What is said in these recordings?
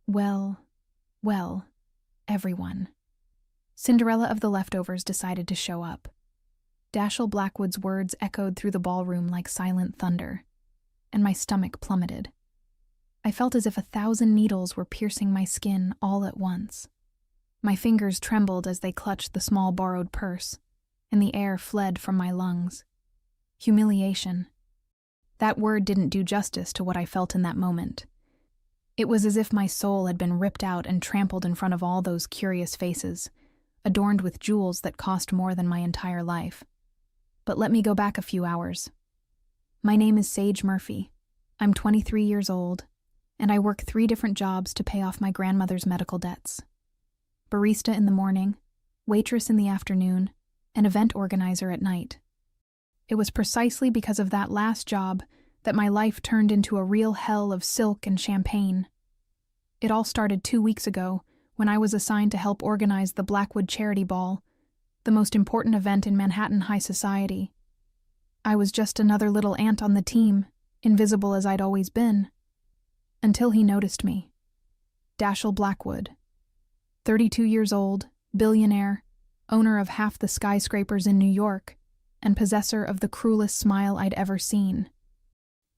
Well, well, everyone. Cinderella of the leftovers decided to show up. Dashiell Blackwood's words echoed through the ballroom like silent thunder, and my stomach plummeted. I felt as if 1,000 needles were piercing my skin all at once. My fingers trembled as they clutched the small borrowed purse, and the air fled from my lungs. Humiliation. That word didn't do justice to what I felt in that moment. It was as if my soul had been ripped out and trampled in front of all those curious faces, adorned with jewels that cost more than my entire life. But let me go back a few hours. My name is Sage Murphy. I'm 23 years old, and I work 3 different jobs to pay off my grandmother's medical debts. Barista in the morning, waitress in the afternoon, and event organizer at night. It was precisely because of that last job that my life turned into a real hell of silk and champagne. It all started 2 weeks ago when I was assigned to help organize the Blackwood Charity Ball, the most important event in Manhattan high society. I was just another little ant on the team, invisible as I'd always been. Until he noticed me. Dashiell Blackwood. 32 years old, billionaire, owner of half the skyscrapers in New York, and possessor of the cruelest smile I'd ever seen.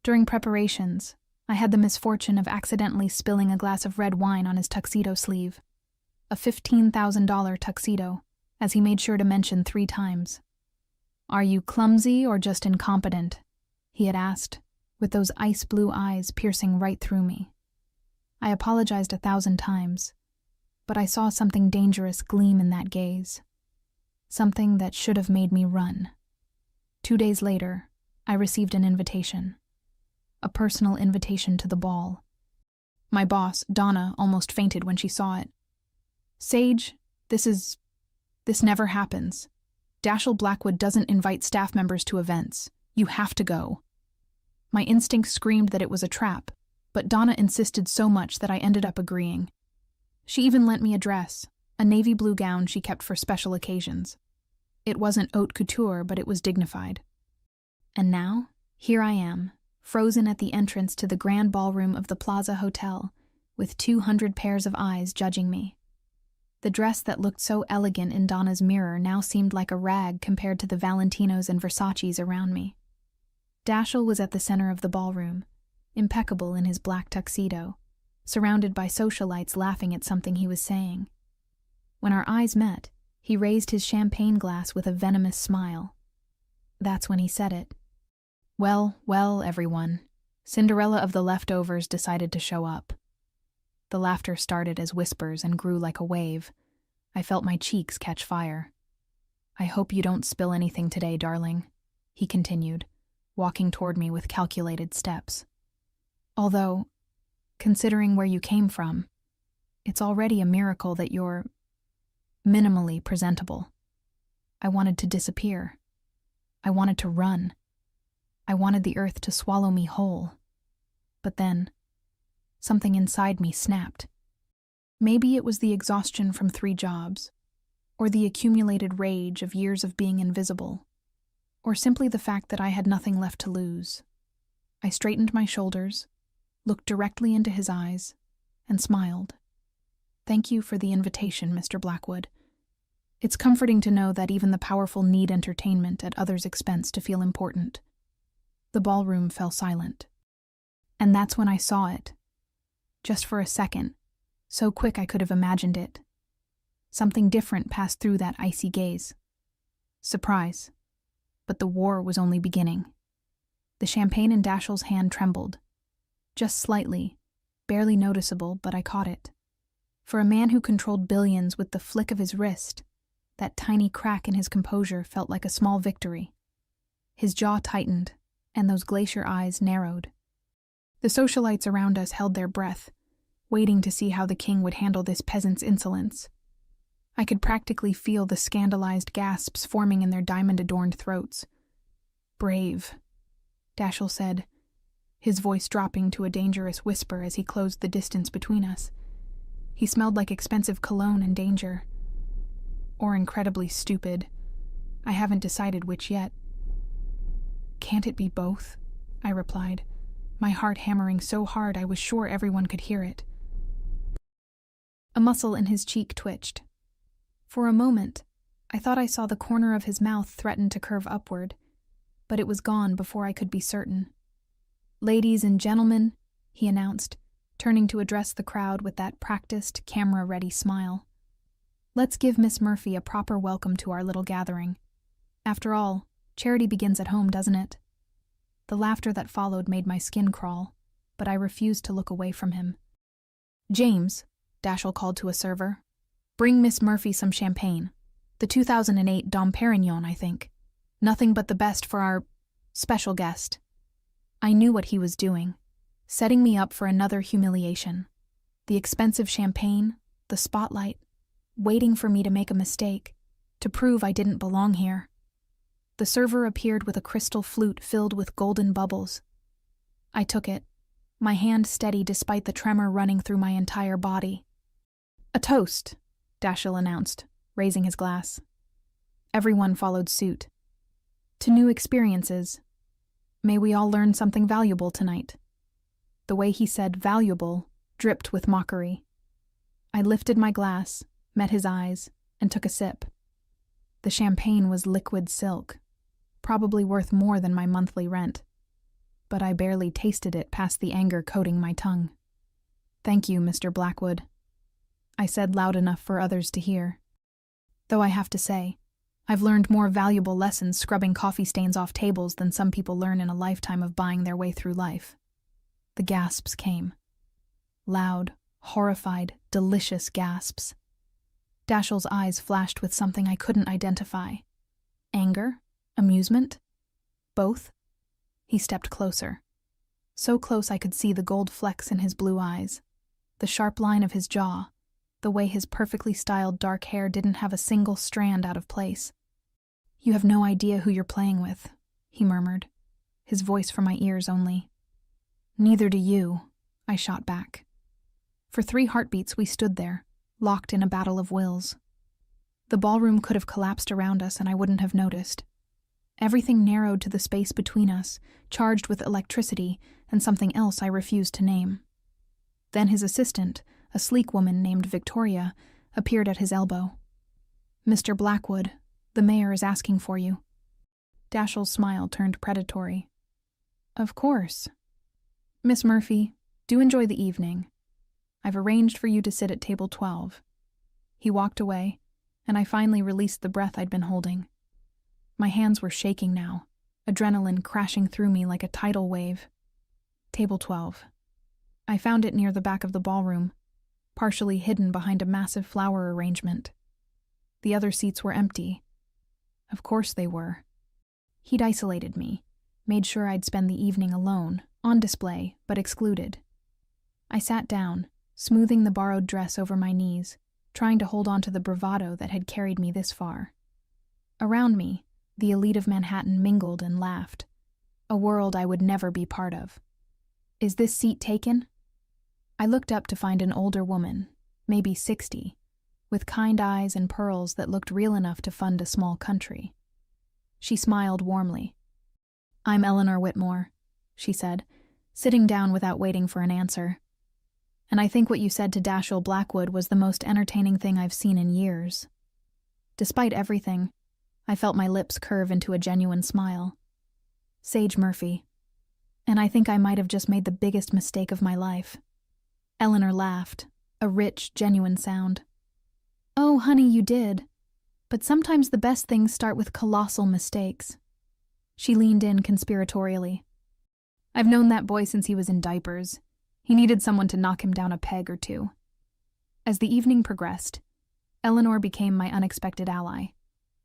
During preparations, I had the misfortune of accidentally spilling a glass of red wine on his tuxedo sleeve. A $15,000 tuxedo, as he made sure to mention 3 times. "Are you clumsy or just incompetent?" he had asked, with those ice blue eyes piercing right through me. I apologized 1,000 times, but I saw something dangerous gleam in that gaze. Something that should have made me run. 2 days later, I received an invitation. A personal invitation to the ball. My boss, Donna, almost fainted when she saw it. "Sage, this never happens. Dashiell Blackwood doesn't invite staff members to events. You have to go." My instinct screamed that it was a trap, but Donna insisted so much that I ended up agreeing. She even lent me a dress, a navy blue gown she kept for special occasions. It wasn't haute couture, but it was dignified. And now, here I am, frozen at the entrance to the grand ballroom of the Plaza Hotel, with 200 pairs of eyes judging me. The dress that looked so elegant in Donna's mirror now seemed like a rag compared to the Valentinos and Versaces around me. Dashiell was at the center of the ballroom, impeccable in his black tuxedo, surrounded by socialites laughing at something he was saying. When our eyes met, he raised his champagne glass with a venomous smile. That's when he said it. "Well, well, everyone. Cinderella of the leftovers decided to show up." The laughter started as whispers and grew like a wave. I felt my cheeks catch fire. "I hope you don't spill anything today, darling," he continued, walking toward me with calculated steps. "Although, considering where you came from, it's already a miracle that you're minimally presentable." I wanted to disappear. I wanted to run. I wanted the earth to swallow me whole. But then, something inside me snapped. Maybe it was the exhaustion from 3 jobs, or the accumulated rage of years of being invisible, or simply the fact that I had nothing left to lose. I straightened my shoulders, looked directly into his eyes, and smiled. "Thank you for the invitation, Mr. Blackwood. It's comforting to know that even the powerful need entertainment at others' expense to feel important." The ballroom fell silent. And that's when I saw it. Just for a second, so quick I could have imagined it. Something different passed through that icy gaze. Surprise. But the war was only beginning. The champagne in Dashiell's hand trembled. Just slightly, barely noticeable, but I caught it. For a man who controlled billions with the flick of his wrist, that tiny crack in his composure felt like a small victory. His jaw tightened, and those glacier eyes narrowed. The socialites around us held their breath, waiting to see how the king would handle this peasant's insolence. I could practically feel the scandalized gasps forming in their diamond-adorned throats. "Brave," Dashiell said, his voice dropping to a dangerous whisper as he closed the distance between us. He smelled like expensive cologne and danger. Or incredibly stupid. I haven't decided which yet. "Can't it be both?" I replied, my heart hammering so hard I was sure everyone could hear it. A muscle in his cheek twitched. For a moment, I thought I saw the corner of his mouth threaten to curve upward, but it was gone before I could be certain. "Ladies and gentlemen," he announced, turning to address the crowd with that practiced, camera-ready smile. "Let's give Miss Murphy a proper welcome to our little gathering. After all, charity begins at home, doesn't it?" The laughter that followed made my skin crawl, but I refused to look away from him. "James," Dashiell called to a server, "bring Miss Murphy some champagne. The 2008 Dom Perignon, I think. Nothing but the best for our special guest." I knew what he was doing, setting me up for another humiliation. The expensive champagne, the spotlight, waiting for me to make a mistake, to prove I didn't belong here. The server appeared with a crystal flute filled with golden bubbles. I took it, my hand steady despite the tremor running through my entire body. "A toast," Dashiell announced, raising his glass. Everyone followed suit. "To new experiences. May we all learn something valuable tonight." The way he said valuable dripped with mockery. I lifted my glass, met his eyes, and took a sip. The champagne was liquid silk, probably worth more than my monthly rent, but I barely tasted it past the anger coating my tongue. "Thank you, Mr. Blackwood," I said loud enough for others to hear. Though I have to say, I've learned more valuable lessons scrubbing coffee stains off tables than some people learn in a lifetime of buying their way through life. The gasps came. Loud, horrified, delicious gasps. Dashiell's eyes flashed with something I couldn't identify. Anger? Amusement? Both? He stepped closer. So close I could see the gold flecks in his blue eyes, the sharp line of his jaw, the way his perfectly styled dark hair didn't have a single strand out of place. "You have no idea who you're playing with," he murmured, his voice for my ears only. "Neither do you," I shot back. For 3 heartbeats we stood there, locked in a battle of wills. The ballroom could have collapsed around us and I wouldn't have noticed. Everything narrowed to the space between us, charged with electricity and something else I refused to name. Then his assistant, a sleek woman named Victoria, appeared at his elbow. "Mr. Blackwood, the mayor is asking for you." Dashiell's smile turned predatory. "Of course. Miss Murphy, do enjoy the evening. I've arranged for you to sit at table 12. He walked away, and I finally released the breath I'd been holding. My hands were shaking now, adrenaline crashing through me like a tidal wave. Table 12. I found it near the back of the ballroom, partially hidden behind a massive flower arrangement. The other seats were empty. Of course they were. He'd isolated me, made sure I'd spend the evening alone, on display, but excluded. I sat down, smoothing the borrowed dress over my knees, trying to hold on to the bravado that had carried me this far. Around me, the elite of Manhattan mingled and laughed, a world I would never be part of. "Is this seat taken?" I looked up to find an older woman, maybe 60, with kind eyes and pearls that looked real enough to fund a small country. She smiled warmly. "I'm Eleanor Whitmore," she said, sitting down without waiting for an answer. "And I think what you said to Dashiell Blackwood was the most entertaining thing I've seen in years." Despite everything, I felt my lips curve into a genuine smile. Sage Murphy. And I think I might have just made the biggest mistake of my life. Eleanor laughed, a rich, genuine sound. "Oh, honey, you did. But sometimes the best things start with colossal mistakes." She leaned in conspiratorially. "I've known that boy since he was in diapers. He needed someone to knock him down a peg or two." As the evening progressed, Eleanor became my unexpected ally,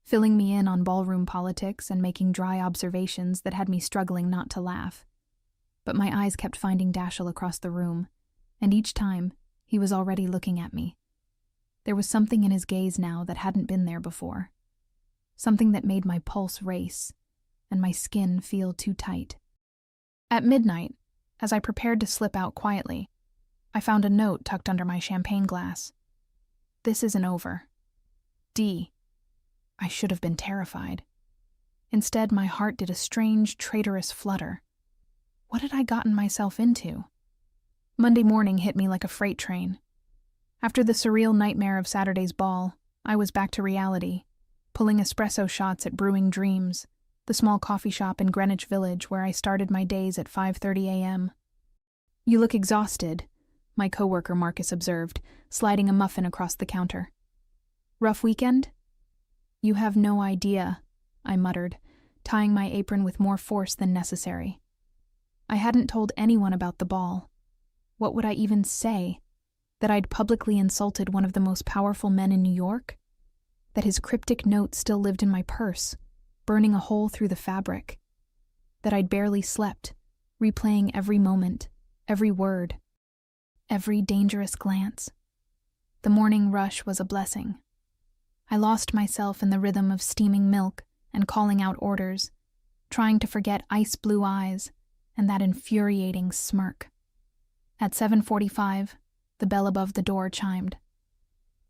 filling me in on ballroom politics and making dry observations that had me struggling not to laugh. But my eyes kept finding Dashiell across the room, and each time, he was already looking at me. There was something in his gaze now that hadn't been there before. Something that made my pulse race, and my skin feel too tight. At midnight, as I prepared to slip out quietly, I found a note tucked under my champagne glass. "This isn't over. D." I should have been terrified. Instead, my heart did a strange, traitorous flutter. What had I gotten myself into? Monday morning hit me like a freight train. After the surreal nightmare of Saturday's ball, I was back to reality, pulling espresso shots at Brewing Dreams, the small coffee shop in Greenwich Village where I started my days at 5:30 a.m. "You look exhausted," my coworker Marcus observed, sliding a muffin across the counter. "Rough weekend?" "You have no idea," I muttered, tying my apron with more force than necessary. I hadn't told anyone about the ball. What would I even say? That I'd publicly insulted one of the most powerful men in New York? That his cryptic note still lived in my purse, burning a hole through the fabric? That I'd barely slept, replaying every moment, every word, every dangerous glance? The morning rush was a blessing. I lost myself in the rhythm of steaming milk and calling out orders, trying to forget ice blue eyes and that infuriating smirk. At 7:45, the bell above the door chimed.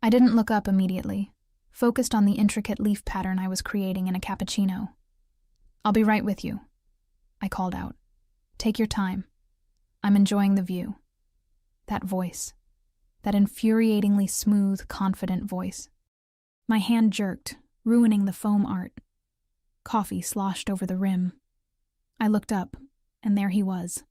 I didn't look up immediately, focused on the intricate leaf pattern I was creating in a cappuccino. "I'll be right with you," I called out. "Take your time. I'm enjoying the view." That voice, that infuriatingly smooth, confident voice. My hand jerked, ruining the foam art. Coffee sloshed over the rim. I looked up, and there he was.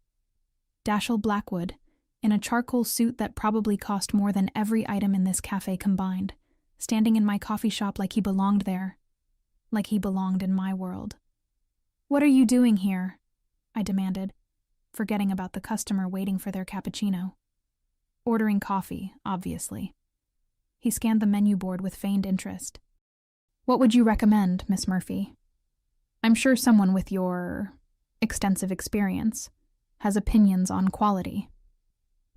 Dashiell Blackwood, in a charcoal suit that probably cost more than every item in this cafe combined, standing in my coffee shop like he belonged there, like he belonged in my world. "What are you doing here?" I demanded, forgetting about the customer waiting for their cappuccino. "Ordering coffee, obviously." He scanned the menu board with feigned interest. "What would you recommend, Miss Murphy? I'm sure someone with your extensive experience has opinions on quality."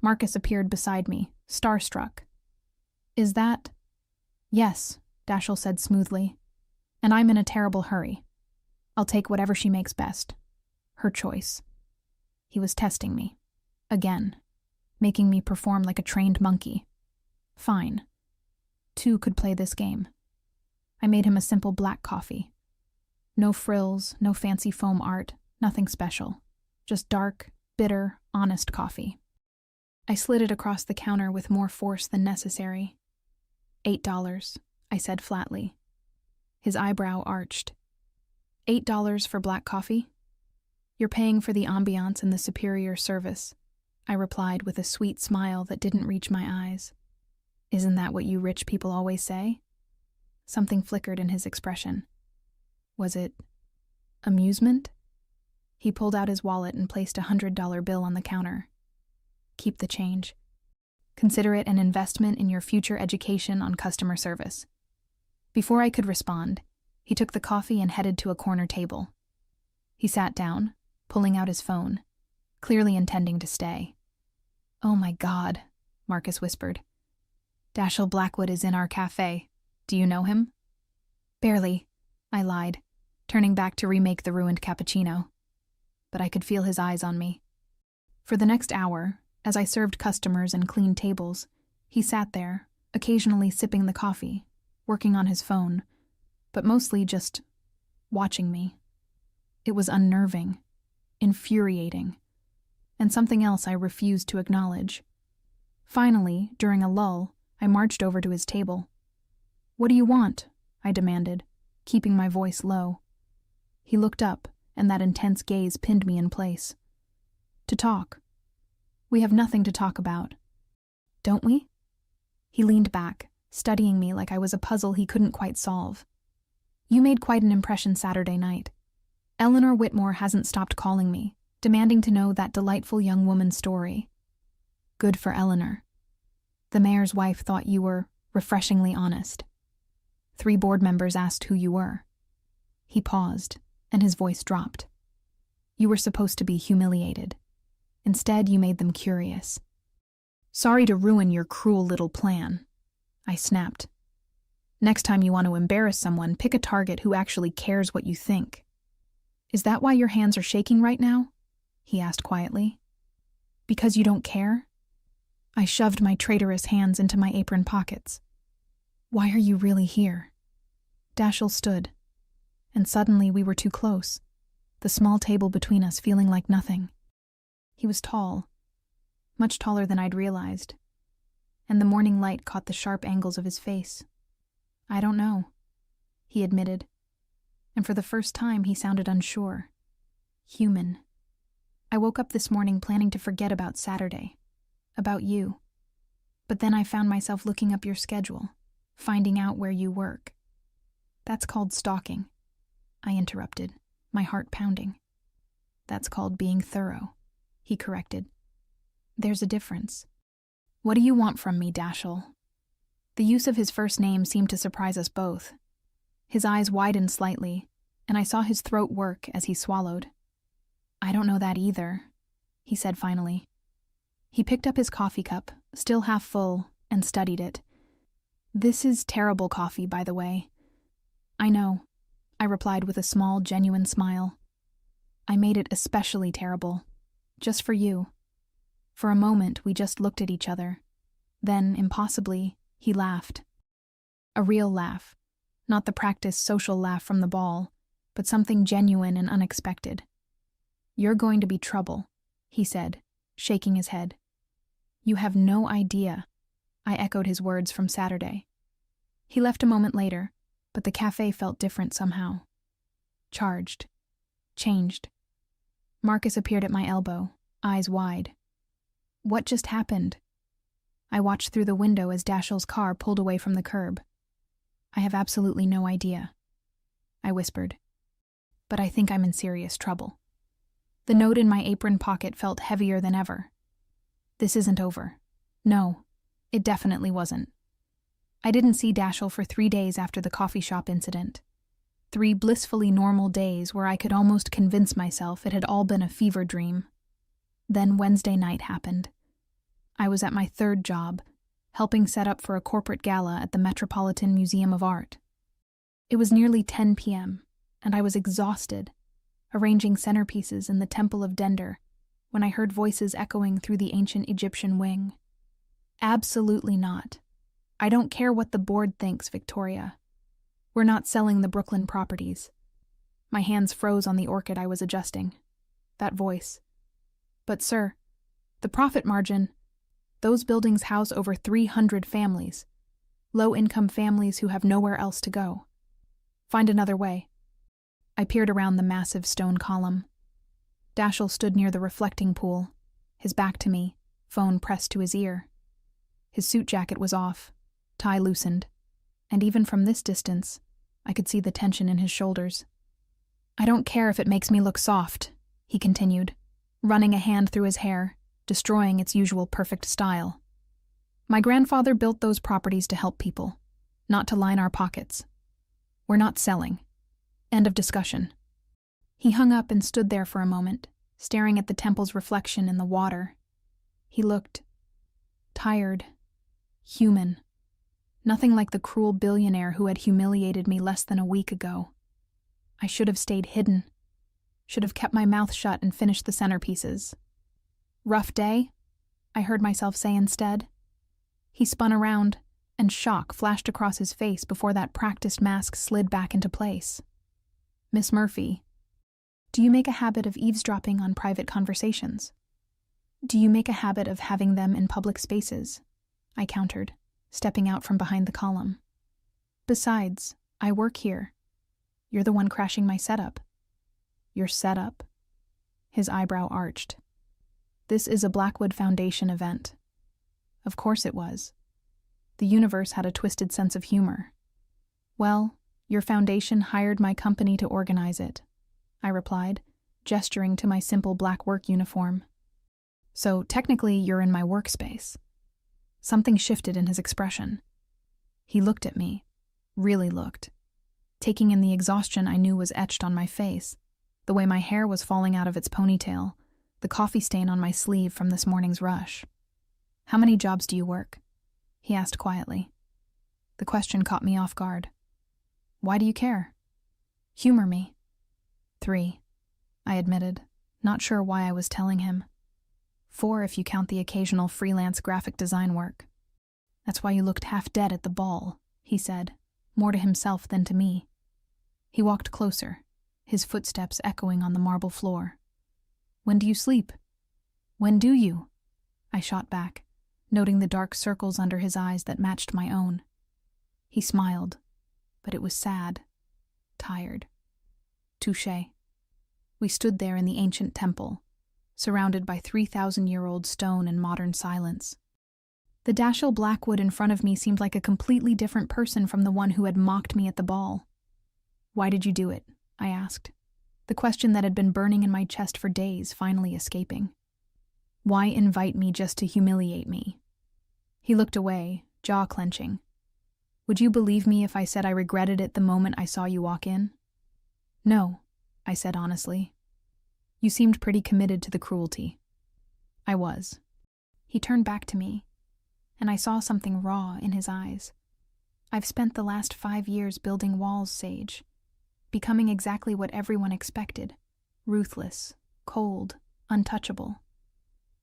Marcus appeared beside me, starstruck. "Is that—" "Yes," Dashiell said smoothly. "And I'm in a terrible hurry. I'll take whatever she makes best. Her choice." He was testing me. Again. Making me perform like a trained monkey. Fine. Two could play this game. I made him a simple black coffee. No frills, no fancy foam art, nothing special. Just dark, bitter, honest coffee. I slid it across the counter with more force than necessary. $8, I said flatly. His eyebrow arched. $8 for black coffee? You're paying for the ambiance and the superior service, I replied with a sweet smile that didn't reach my eyes. Isn't that what you rich people always say? Something flickered in his expression. Was it amusement? He pulled out his wallet and placed a $100 bill on the counter. Keep the change. Consider it an investment in your future education on customer service. Before I could respond, he took the coffee and headed to a corner table. He sat down, pulling out his phone, clearly intending to stay. "Oh my God," Marcus whispered. "Dashiell Blackwood is in our cafe. Do you know him?" "Barely," I lied, turning back to remake the ruined cappuccino. But I could feel his eyes on me. For the next hour, as I served customers and cleaned tables, he sat there, occasionally sipping the coffee, working on his phone, but mostly just watching me. It was unnerving, infuriating, and something else I refused to acknowledge. Finally, during a lull, I marched over to his table. "What do you want?" I demanded, keeping my voice low. He looked up, and that intense gaze pinned me in place. "To talk. We have nothing to talk about." "Don't we?" He leaned back, studying me like I was a puzzle he couldn't quite solve. "You made quite an impression Saturday night. Eleanor Whitmore hasn't stopped calling me, demanding to know that delightful young woman's story. Good for Eleanor. The mayor's wife thought you were refreshingly honest. 3 board members asked who you were." He paused, and his voice dropped. "You were supposed to be humiliated. Instead, you made them curious." "Sorry to ruin your cruel little plan," I snapped. "Next time you want to embarrass someone, pick a target who actually cares what you think." "Is that why your hands are shaking right now?" he asked quietly. "Because you don't care?" I shoved my traitorous hands into my apron pockets. "Why are you really here?" Dashiell stood, and suddenly we were too close, the small table between us feeling like nothing. He was tall, much taller than I'd realized. and the morning light caught the sharp angles of his face. "I don't know," he admitted, and for the first time he sounded unsure. Human. "I woke up this morning planning to forget about Saturday, about you. But then I found myself looking up your schedule, finding out where you work." "That's called stalking," I interrupted, my heart pounding. "That's called being thorough," he corrected. "There's a difference." "What do you want from me, Dashiell?" The use of his first name seemed to surprise us both. His eyes widened slightly, and I saw his throat work as he swallowed. "I don't know that either," he said finally. He picked up his coffee cup, still half full, and studied it. "This is terrible coffee, by the way." "I know," I replied with a small, genuine smile. "I made it especially terrible, just for you." For a moment, we just looked at each other. Then, impossibly, he laughed. A real laugh, not the practiced social laugh from the ball, but something genuine and unexpected. "You're going to be trouble," he said, shaking his head. "You have no idea," I echoed his words from Saturday. He left a moment later, but the cafe felt different somehow. Charged. Changed. Marcus appeared at my elbow, eyes wide. "What just happened?" I watched through the window as Dashiell's car pulled away from the curb. "I have absolutely no idea," I whispered. "But I think I'm in serious trouble." The note in my apron pocket felt heavier than ever. This isn't over. No, it definitely wasn't. I didn't see Dashiell for 3 days after the coffee shop incident. 3 blissfully normal days where I could almost convince myself it had all been a fever dream. Then Wednesday night happened. I was at my 3rd job, helping set up for a corporate gala at the Metropolitan Museum of Art. It was nearly 10 p.m., and I was exhausted, arranging centerpieces in the Temple of Dender, when I heard voices echoing through the ancient Egyptian wing. "Absolutely not. I don't care what the board thinks, Victoria. We're not selling the Brooklyn properties." My hands froze on the orchid I was adjusting. That voice. "But sir, the profit margin. Those buildings house over 300 families. Low-income families who have nowhere else to go. Find another way." I peered around the massive stone column. Dashiell stood near the reflecting pool, his back to me, phone pressed to his ear. His suit jacket was off, tie loosened, and even from this distance, I could see the tension in his shoulders. "I don't care if it makes me look soft," he continued, running a hand through his hair, destroying its usual perfect style. "My grandfather built those properties to help people, not to line our pockets. We're not selling. End of discussion." He hung up and stood there for a moment, staring at the temple's reflection in the water. He looked tired, human. Nothing like the cruel billionaire who had humiliated me less than a week ago. I should have stayed hidden. Should have kept my mouth shut and finished the centerpieces. "Rough day?" I heard myself say instead. He spun around, and shock flashed across his face before that practiced mask slid back into place. "Miss Murphy, do you make a habit of eavesdropping on private conversations? Do you make a habit of having them in public spaces?" I countered, stepping out from behind the column. "Besides, I work here. You're the one crashing my setup." "Your setup?" His eyebrow arched. "This is a Blackwood Foundation event." Of course it was. The universe had a twisted sense of humor. "Well, your foundation hired my company to organize it," I replied, gesturing to my simple black work uniform. "So technically you're in my workspace." Something shifted in his expression. He looked at me, really looked, taking in the exhaustion I knew was etched on my face, the way my hair was falling out of its ponytail, the coffee stain on my sleeve from this morning's rush. "How many jobs do you work?" he asked quietly. The question caught me off guard. "Why do you care?" "Humor me." 3, I admitted, not sure why I was telling him. 4 if you count the occasional freelance graphic design work. "That's why you looked half dead at the ball," he said, more to himself than to me. He walked closer, his footsteps echoing on the marble floor. "When do you sleep?" "When do you?" I shot back. noting the dark circles under his eyes that matched my own. He smiled, but it was sad, tired. Touché. We stood there in the ancient temple, surrounded by 3,000-year-old stone and modern silence. The Dashiell Blackwood in front of me seemed like a completely different person from the one who had mocked me at the ball. "Why did you do it?" I asked, the question that had been burning in my chest for days finally escaping. Why invite me just to humiliate me? He looked away, jaw clenching. "Would you believe me if I said I regretted it the moment I saw you walk in?" "No," I said honestly. "You seemed pretty committed to the cruelty." I was. He turned back to me, and I saw something raw in his eyes. "I've spent the last 5 years building walls, Sage, becoming exactly what everyone expected, ruthless, cold, untouchable.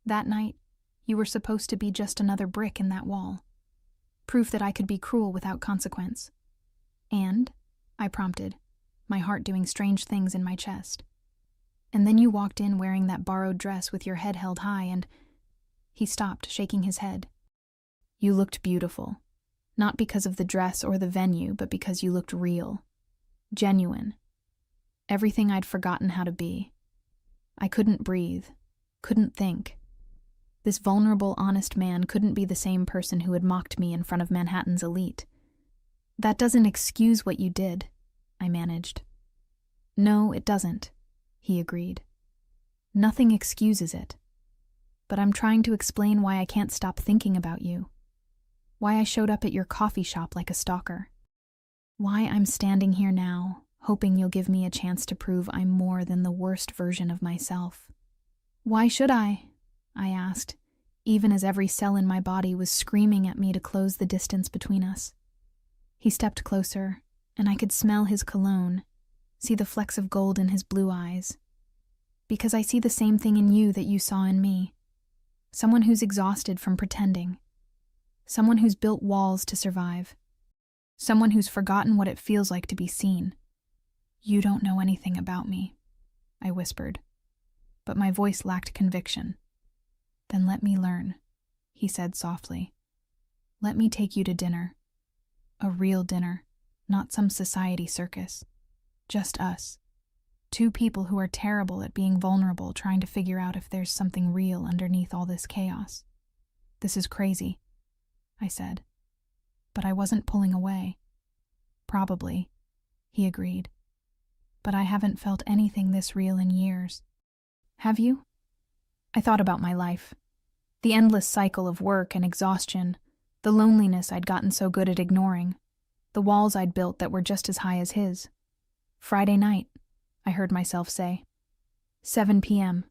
That night, you were supposed to be just another brick in that wall, proof that I could be cruel without consequence. And," I prompted, my heart doing strange things in my chest. "And then you walked in wearing that borrowed dress with your head held high and—" He stopped, shaking his head. "You looked beautiful, not because of the dress or the venue, but because you looked real. Genuine. Everything I'd forgotten how to be. I couldn't breathe, couldn't think. This vulnerable, honest man couldn't be the same person who had mocked me in front of Manhattan's elite. That doesn't excuse what you did," I managed. "No, it doesn't," he agreed. "Nothing excuses it. But I'm trying to explain why I can't stop thinking about you. Why I showed up at your coffee shop like a stalker. Why I'm standing here now, hoping you'll give me a chance to prove I'm more than the worst version of myself." "Why should I?" I asked, even as every cell in my body was screaming at me to close the distance between us. He stepped closer, and I could smell his cologne, see the flecks of gold in his blue eyes. "Because I see the same thing in you that you saw in me. Someone who's exhausted from pretending. Someone who's built walls to survive. Someone who's forgotten what it feels like to be seen." "You don't know anything about me," I whispered, but my voice lacked conviction. "Then let me learn," he said softly. "Let me take you to dinner. A real dinner, not some society circus. Just us. 2 people who are terrible at being vulnerable, trying to figure out if there's something real underneath all this chaos." "This is crazy," I said, but I wasn't pulling away. "Probably," he agreed, "but I haven't felt anything this real in years." "Have you?" I thought about my life. The endless cycle of work and exhaustion, the loneliness I'd gotten so good at ignoring, the walls I'd built that were just as high as his. "Friday night," I heard myself say. 7 p.m.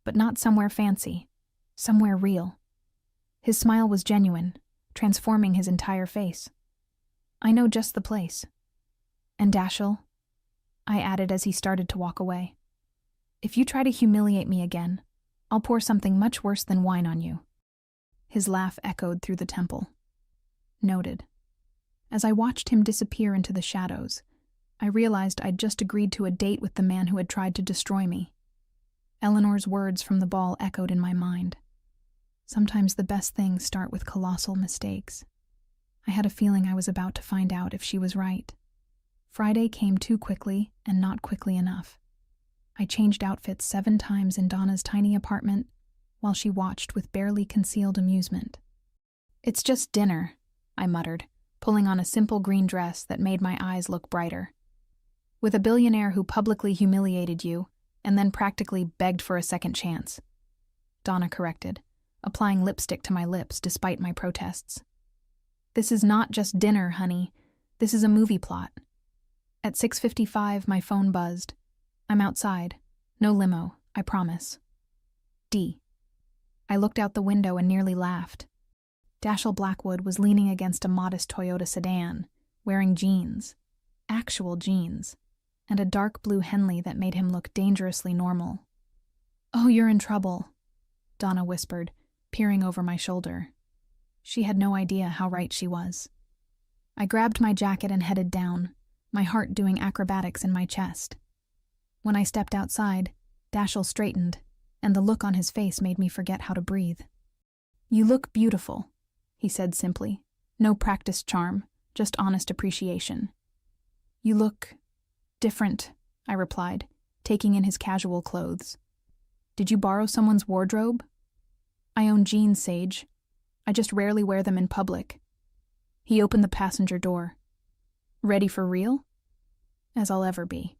But not somewhere fancy, somewhere real. His smile was genuine, transforming his entire face. "I know just the place." "And Dashiell," I added as he started to walk away, "if you try to humiliate me again, I'll pour something much worse than wine on you." His laugh echoed through the temple. Noted. As I watched him disappear into the shadows, I realized I'd just agreed to a date with the man who had tried to destroy me. Eleanor's words from the ball echoed in my mind. Sometimes the best things start with colossal mistakes. I had a feeling I was about to find out if she was right. Friday came too quickly and not quickly enough. I changed outfits 7 times in Donna's tiny apartment, while she watched with barely concealed amusement. "It's just dinner," I muttered, pulling on a simple green dress that made my eyes look brighter. "With a billionaire who publicly humiliated you, and then practically begged for a second chance," Donna corrected, applying lipstick to my lips despite my protests. "This is not just dinner, honey. This is a movie plot." At 6:55, my phone buzzed. "I'm outside. No limo, I promise. D." I looked out the window and nearly laughed. Dashiell Blackwood was leaning against a modest Toyota sedan, wearing jeans, actual jeans, and a dark blue Henley that made him look dangerously normal. "Oh, you're in trouble," Donna whispered, peering over my shoulder. She had no idea how right she was. I grabbed my jacket and headed down, my heart doing acrobatics in my chest. When I stepped outside, Dashiell straightened, and the look on his face made me forget how to breathe. You look beautiful, he said simply. No practiced charm, just honest appreciation. You look different, I replied, taking in his casual clothes. Did you borrow someone's wardrobe? I own jeans, Sage. I just rarely wear them in public. He opened the passenger door. Ready for real? As I'll ever be.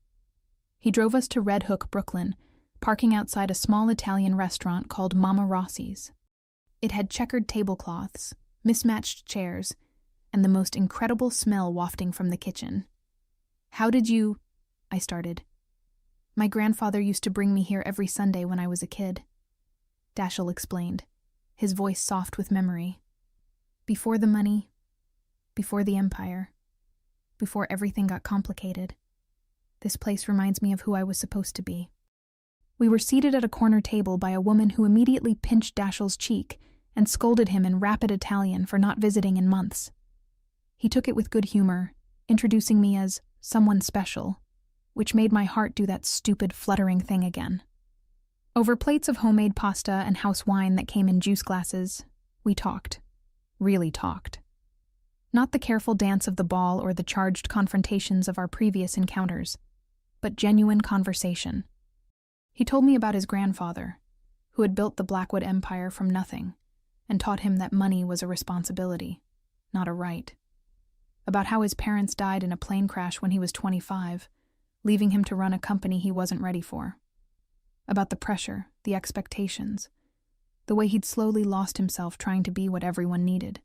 He drove us to Red Hook, Brooklyn, parking outside a small Italian restaurant called Mama Rossi's. It had checkered tablecloths, mismatched chairs, and the most incredible smell wafting from the kitchen. How did you... I started. My grandfather used to bring me here every Sunday when I was a kid. Dashiell explained, his voice soft with memory. Before the money, before the empire, before everything got complicated. This place reminds me of who I was supposed to be. We were seated at a corner table by a woman who immediately pinched Dashiell's cheek and scolded him in rapid Italian for not visiting in months. He took it with good humor, introducing me as someone special, which made my heart do that stupid fluttering thing again. Over plates of homemade pasta and house wine that came in juice glasses, we talked. Really talked. Not the careful dance of the ball or the charged confrontations of our previous encounters, but genuine conversation. He told me about his grandfather, who had built the Blackwood Empire from nothing, and taught him that money was a responsibility, not a right. About how his parents died in a plane crash when he was 25, leaving him to run a company he wasn't ready for. About the pressure, the expectations, the way he'd slowly lost himself trying to be what everyone needed.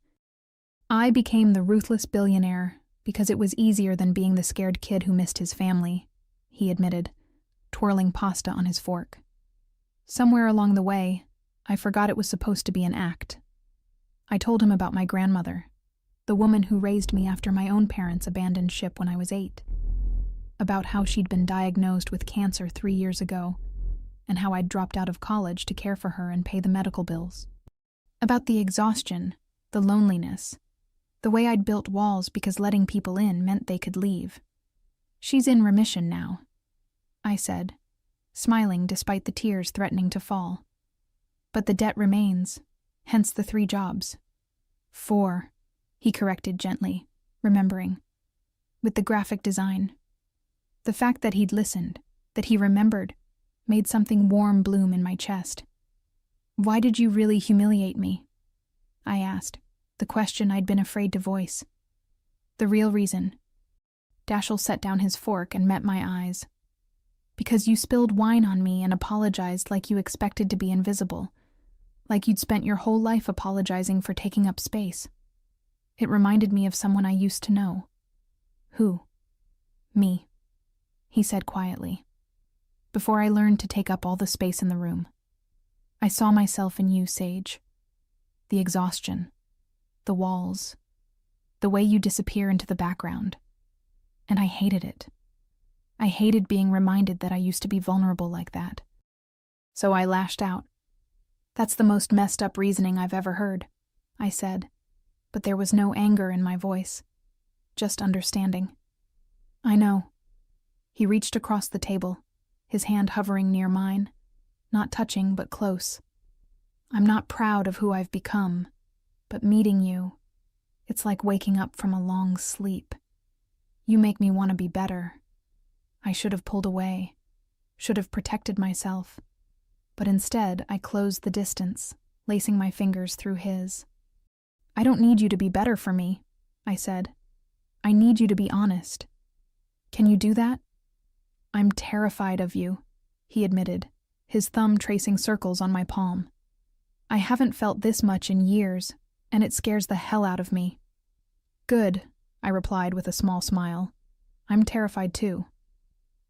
I became the ruthless billionaire because it was easier than being the scared kid who missed his family, he admitted, twirling pasta on his fork. Somewhere along the way, I forgot it was supposed to be an act. I told him about my grandmother, the woman who raised me after my own parents abandoned ship when I was 8. About how she'd been diagnosed with cancer 3 years ago, and how I'd dropped out of college to care for her and pay the medical bills. About the exhaustion, the loneliness, the way I'd built walls because letting people in meant they could leave. She's in remission now, I said, smiling despite the tears threatening to fall. But the debt remains, hence the 3 jobs. 4, he corrected gently, remembering. With the graphic design. The fact that he'd listened, that he remembered, made something warm bloom in my chest. Why did you really humiliate me? I asked, the question I'd been afraid to voice. The real reason. Dashiell set down his fork and met my eyes. Because you spilled wine on me and apologized like you expected to be invisible, like you'd spent your whole life apologizing for taking up space. It reminded me of someone I used to know. Who? Me, he said quietly. Before I learned to take up all the space in the room. I saw myself in you, Sage. The exhaustion, the walls, the way you disappear into the background. And I hated it. I hated being reminded that I used to be vulnerable like that. So I lashed out. That's the most messed up reasoning I've ever heard, I said, but there was no anger in my voice, just understanding. I know. He reached across the table, his hand hovering near mine, not touching but close. I'm not proud of who I've become, but meeting you, it's like waking up from a long sleep. You make me want to be better. I should have pulled away, should have protected myself, but instead I closed the distance, lacing my fingers through his. I don't need you to be better for me, I said. I need you to be honest. Can you do that? I'm terrified of you, he admitted, his thumb tracing circles on my palm. I haven't felt this much in years, and it scares the hell out of me. Good, I replied with a small smile. I'm terrified too.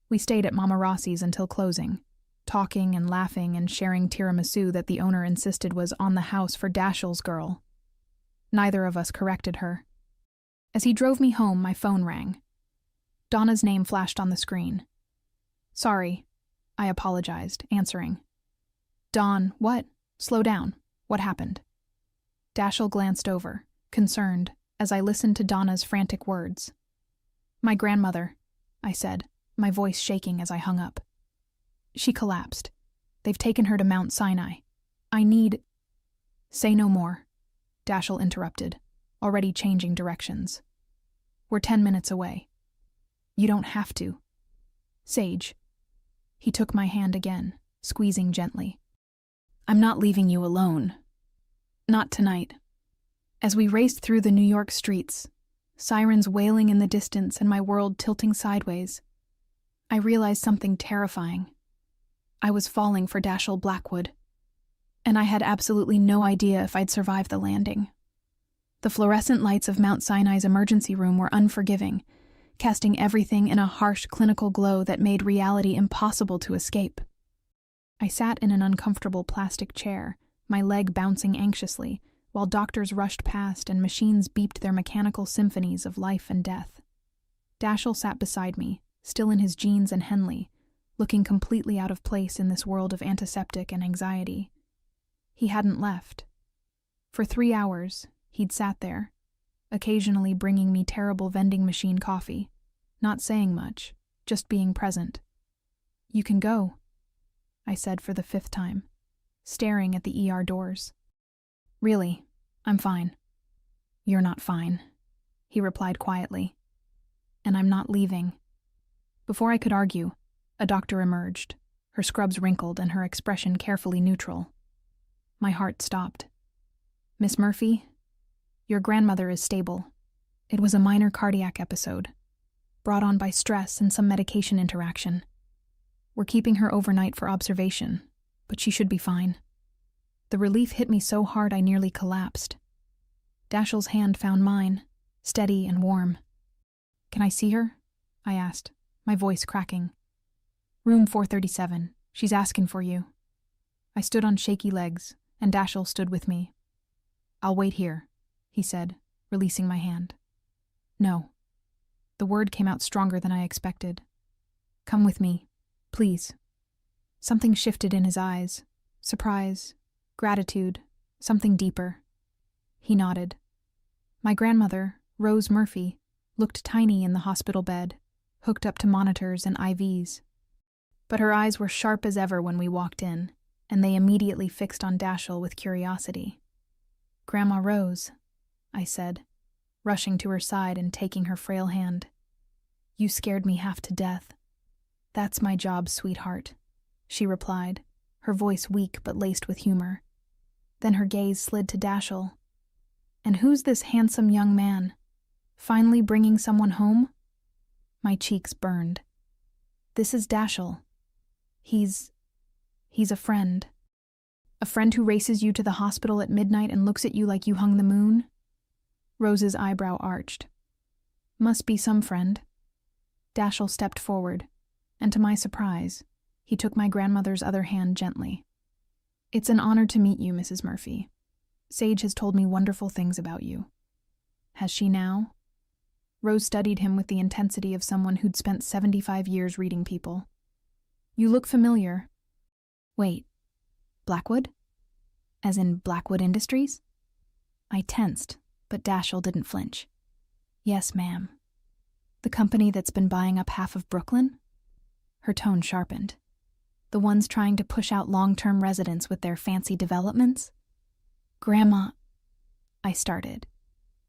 We stayed at Mama Rossi's until closing, talking and laughing and sharing tiramisu that the owner insisted was on the house for Dashiell's girl. Neither of us corrected her. As he drove me home, my phone rang. Donna's name flashed on the screen. Sorry, I apologized, answering. Dawn, what? Slow down. What happened? Dashiell glanced over, concerned, as I listened to Donna's frantic words. My grandmother, I said, my voice shaking as I hung up. She collapsed. They've taken her to Mount Sinai. I need... Say no more, Dashiell interrupted, already changing directions. We're 10 minutes away. You don't have to. Sage. He took my hand again, squeezing gently. I'm not leaving you alone. Not tonight. As we raced through the New York streets, sirens wailing in the distance and my world tilting sideways, I realized something terrifying. I was falling for Dashiell Blackwood, and I had absolutely no idea if I'd survive the landing. The fluorescent lights of Mount Sinai's emergency room were unforgiving, casting everything in a harsh clinical glow that made reality impossible to escape. I sat in an uncomfortable plastic chair, my leg bouncing anxiously, while doctors rushed past and machines beeped their mechanical symphonies of life and death. Dashiell sat beside me, still in his jeans and Henley, looking completely out of place in this world of antiseptic and anxiety. He hadn't left. For 3 hours, he'd sat there, occasionally bringing me terrible vending machine coffee, not saying much, just being present. You can go, I said for the 5th time, staring at the ER doors. Really, I'm fine. You're not fine, he replied quietly. And I'm not leaving. Before I could argue, a doctor emerged, her scrubs wrinkled and her expression carefully neutral. My heart stopped. Miss Murphy, your grandmother is stable. It was a minor cardiac episode, brought on by stress and some medication interaction. We're keeping her overnight for observation, but she should be fine. The relief hit me so hard I nearly collapsed. Dashiell's hand found mine, steady and warm. Can I see her? I asked, my voice cracking. Room 437. She's asking for you. I stood on shaky legs, and Dashiell stood with me. I'll wait here, he said, releasing my hand. No. The word came out stronger than I expected. Come with me, please. Something shifted in his eyes. Surprise, gratitude, something deeper. He nodded. My grandmother, Rose Murphy, looked tiny in the hospital bed, hooked up to monitors and IVs. But her eyes were sharp as ever when we walked in, and they immediately fixed on Dashiell with curiosity. Grandma Rose, I said, rushing to her side and taking her frail hand. You scared me half to death. That's my job, sweetheart, she replied, her voice weak but laced with humor. Then her gaze slid to Dashiell. And who's this handsome young man? Finally bringing someone home? My cheeks burned. This is Dashiell. He's a friend. A friend who races you to the hospital at midnight and looks at you like you hung the moon? Rose's eyebrow arched. Must be some friend. Dashiell stepped forward, and to my surprise, he took my grandmother's other hand gently. It's an honor to meet you, Mrs. Murphy. Sage has told me wonderful things about you. Has she now? Rose studied him with the intensity of someone who'd spent 75 years reading people. You look familiar. Wait, Blackwood? As in Blackwood Industries? I tensed, but Dashiell didn't flinch. Yes, ma'am. The company that's been buying up half of Brooklyn? Her tone sharpened. The ones trying to push out long-term residents with their fancy developments? Grandma, I started,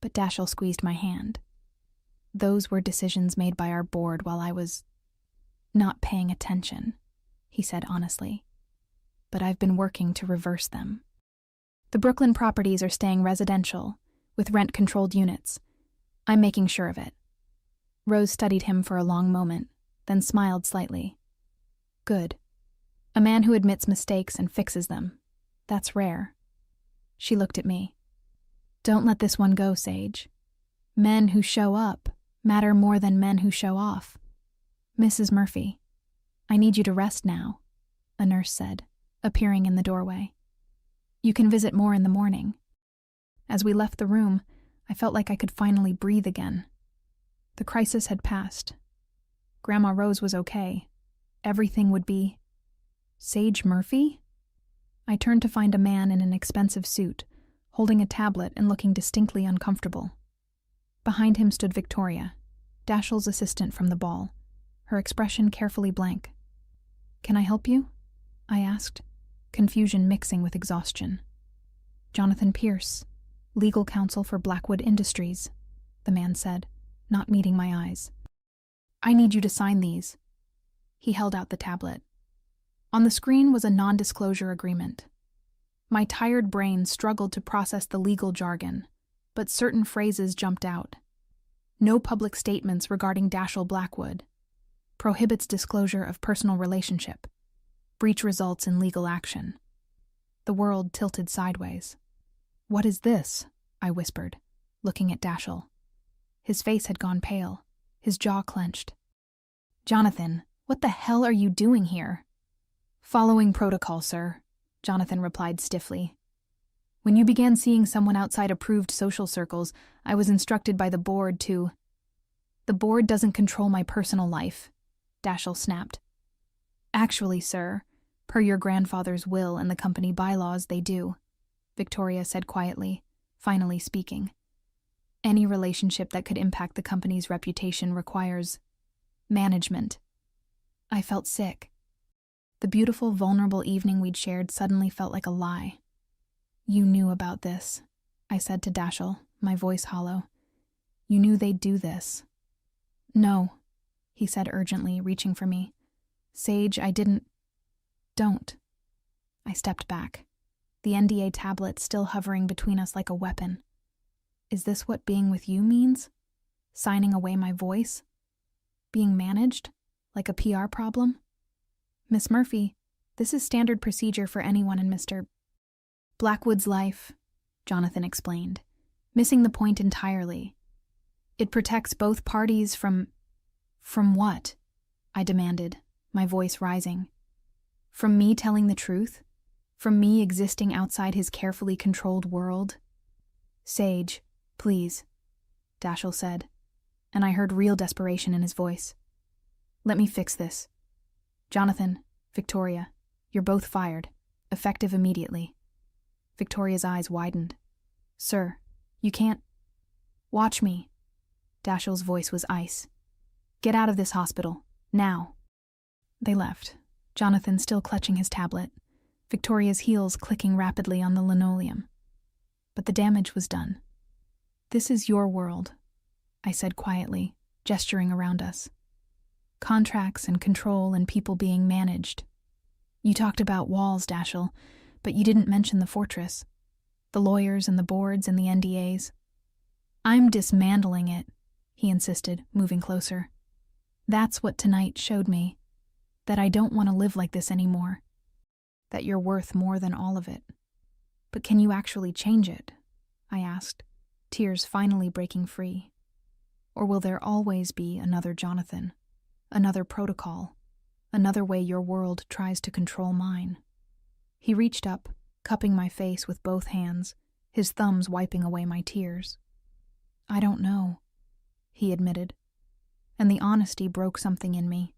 but Dashiell squeezed my hand. Those were decisions made by our board while I was not paying attention, he said honestly. But I've been working to reverse them. The Brooklyn properties are staying residential, with rent-controlled units. I'm making sure of it. Rose studied him for a long moment, then smiled slightly. Good. A man who admits mistakes and fixes them. That's rare. She looked at me. Don't let this one go, Sage. Men who show up matter more than men who show off. Mrs. Murphy, I need you to rest now, a nurse said, appearing in the doorway. You can visit more in the morning. As we left the room, I felt like I could finally breathe again. The crisis had passed. Grandma Rose was okay. Everything would be... Sage Murphy? I turned to find a man in an expensive suit, holding a tablet and looking distinctly uncomfortable. Behind him stood Victoria, Dashiell's assistant from the ball, her expression carefully blank. Can I help you? I asked, confusion mixing with exhaustion. Jonathan Pierce, legal counsel for Blackwood Industries, the man said, not meeting my eyes. I need you to sign these. He held out the tablet. On the screen was a non-disclosure agreement. My tired brain struggled to process the legal jargon, but certain phrases jumped out. No public statements regarding Dashiell Blackwood. Prohibits disclosure of personal relationship. Breach results in legal action. The world tilted sideways. What is this? I whispered, looking at Dashiell. His face had gone pale, his jaw clenched. Jonathan, what the hell are you doing here? Following protocol, sir, Jonathan replied stiffly. When you began seeing someone outside approved social circles, I was instructed by the board to... The board doesn't control my personal life, Dashiell snapped. Actually, sir, per your grandfather's will and the company bylaws, they do, Victoria said quietly, finally speaking. Any relationship that could impact the company's reputation requires management. I felt sick. The beautiful, vulnerable evening we'd shared suddenly felt like a lie. You knew about this, I said to Dashiell, my voice hollow. You knew they'd do this. No, he said urgently, reaching for me. Sage, I didn't... Don't. I stepped back, the NDA tablet still hovering between us like a weapon. Is this what being with you means? Signing away my voice? Being managed? Like a PR problem? Miss Murphy, this is standard procedure for anyone in Mr. Blackwood's life, Jonathan explained, missing the point entirely. It protects both parties from... From what? I demanded, my voice rising. From me telling the truth? From me existing outside his carefully controlled world? Sage, please, Dashiell said, and I heard real desperation in his voice. Let me fix this. Jonathan, Victoria, you're both fired, effective immediately. Victoria's eyes widened. Sir, you can't... Watch me. Dashiell's voice was ice. Get out of this hospital, now. They left, Jonathan still clutching his tablet, Victoria's heels clicking rapidly on the linoleum. But the damage was done. This is your world, I said quietly, gesturing around us. Contracts and control and people being managed. You talked about walls, Dashiell, but you didn't mention the fortress. The lawyers and the boards and the NDAs. I'm dismantling it, he insisted, moving closer. That's what tonight showed me. That I don't want to live like this anymore. That you're worth more than all of it. But can you actually change it? I asked, tears finally breaking free. Or will there always be another Jonathan? Another protocol? Another way your world tries to control mine? He reached up, cupping my face with both hands, his thumbs wiping away my tears. I don't know, he admitted, and the honesty broke something in me.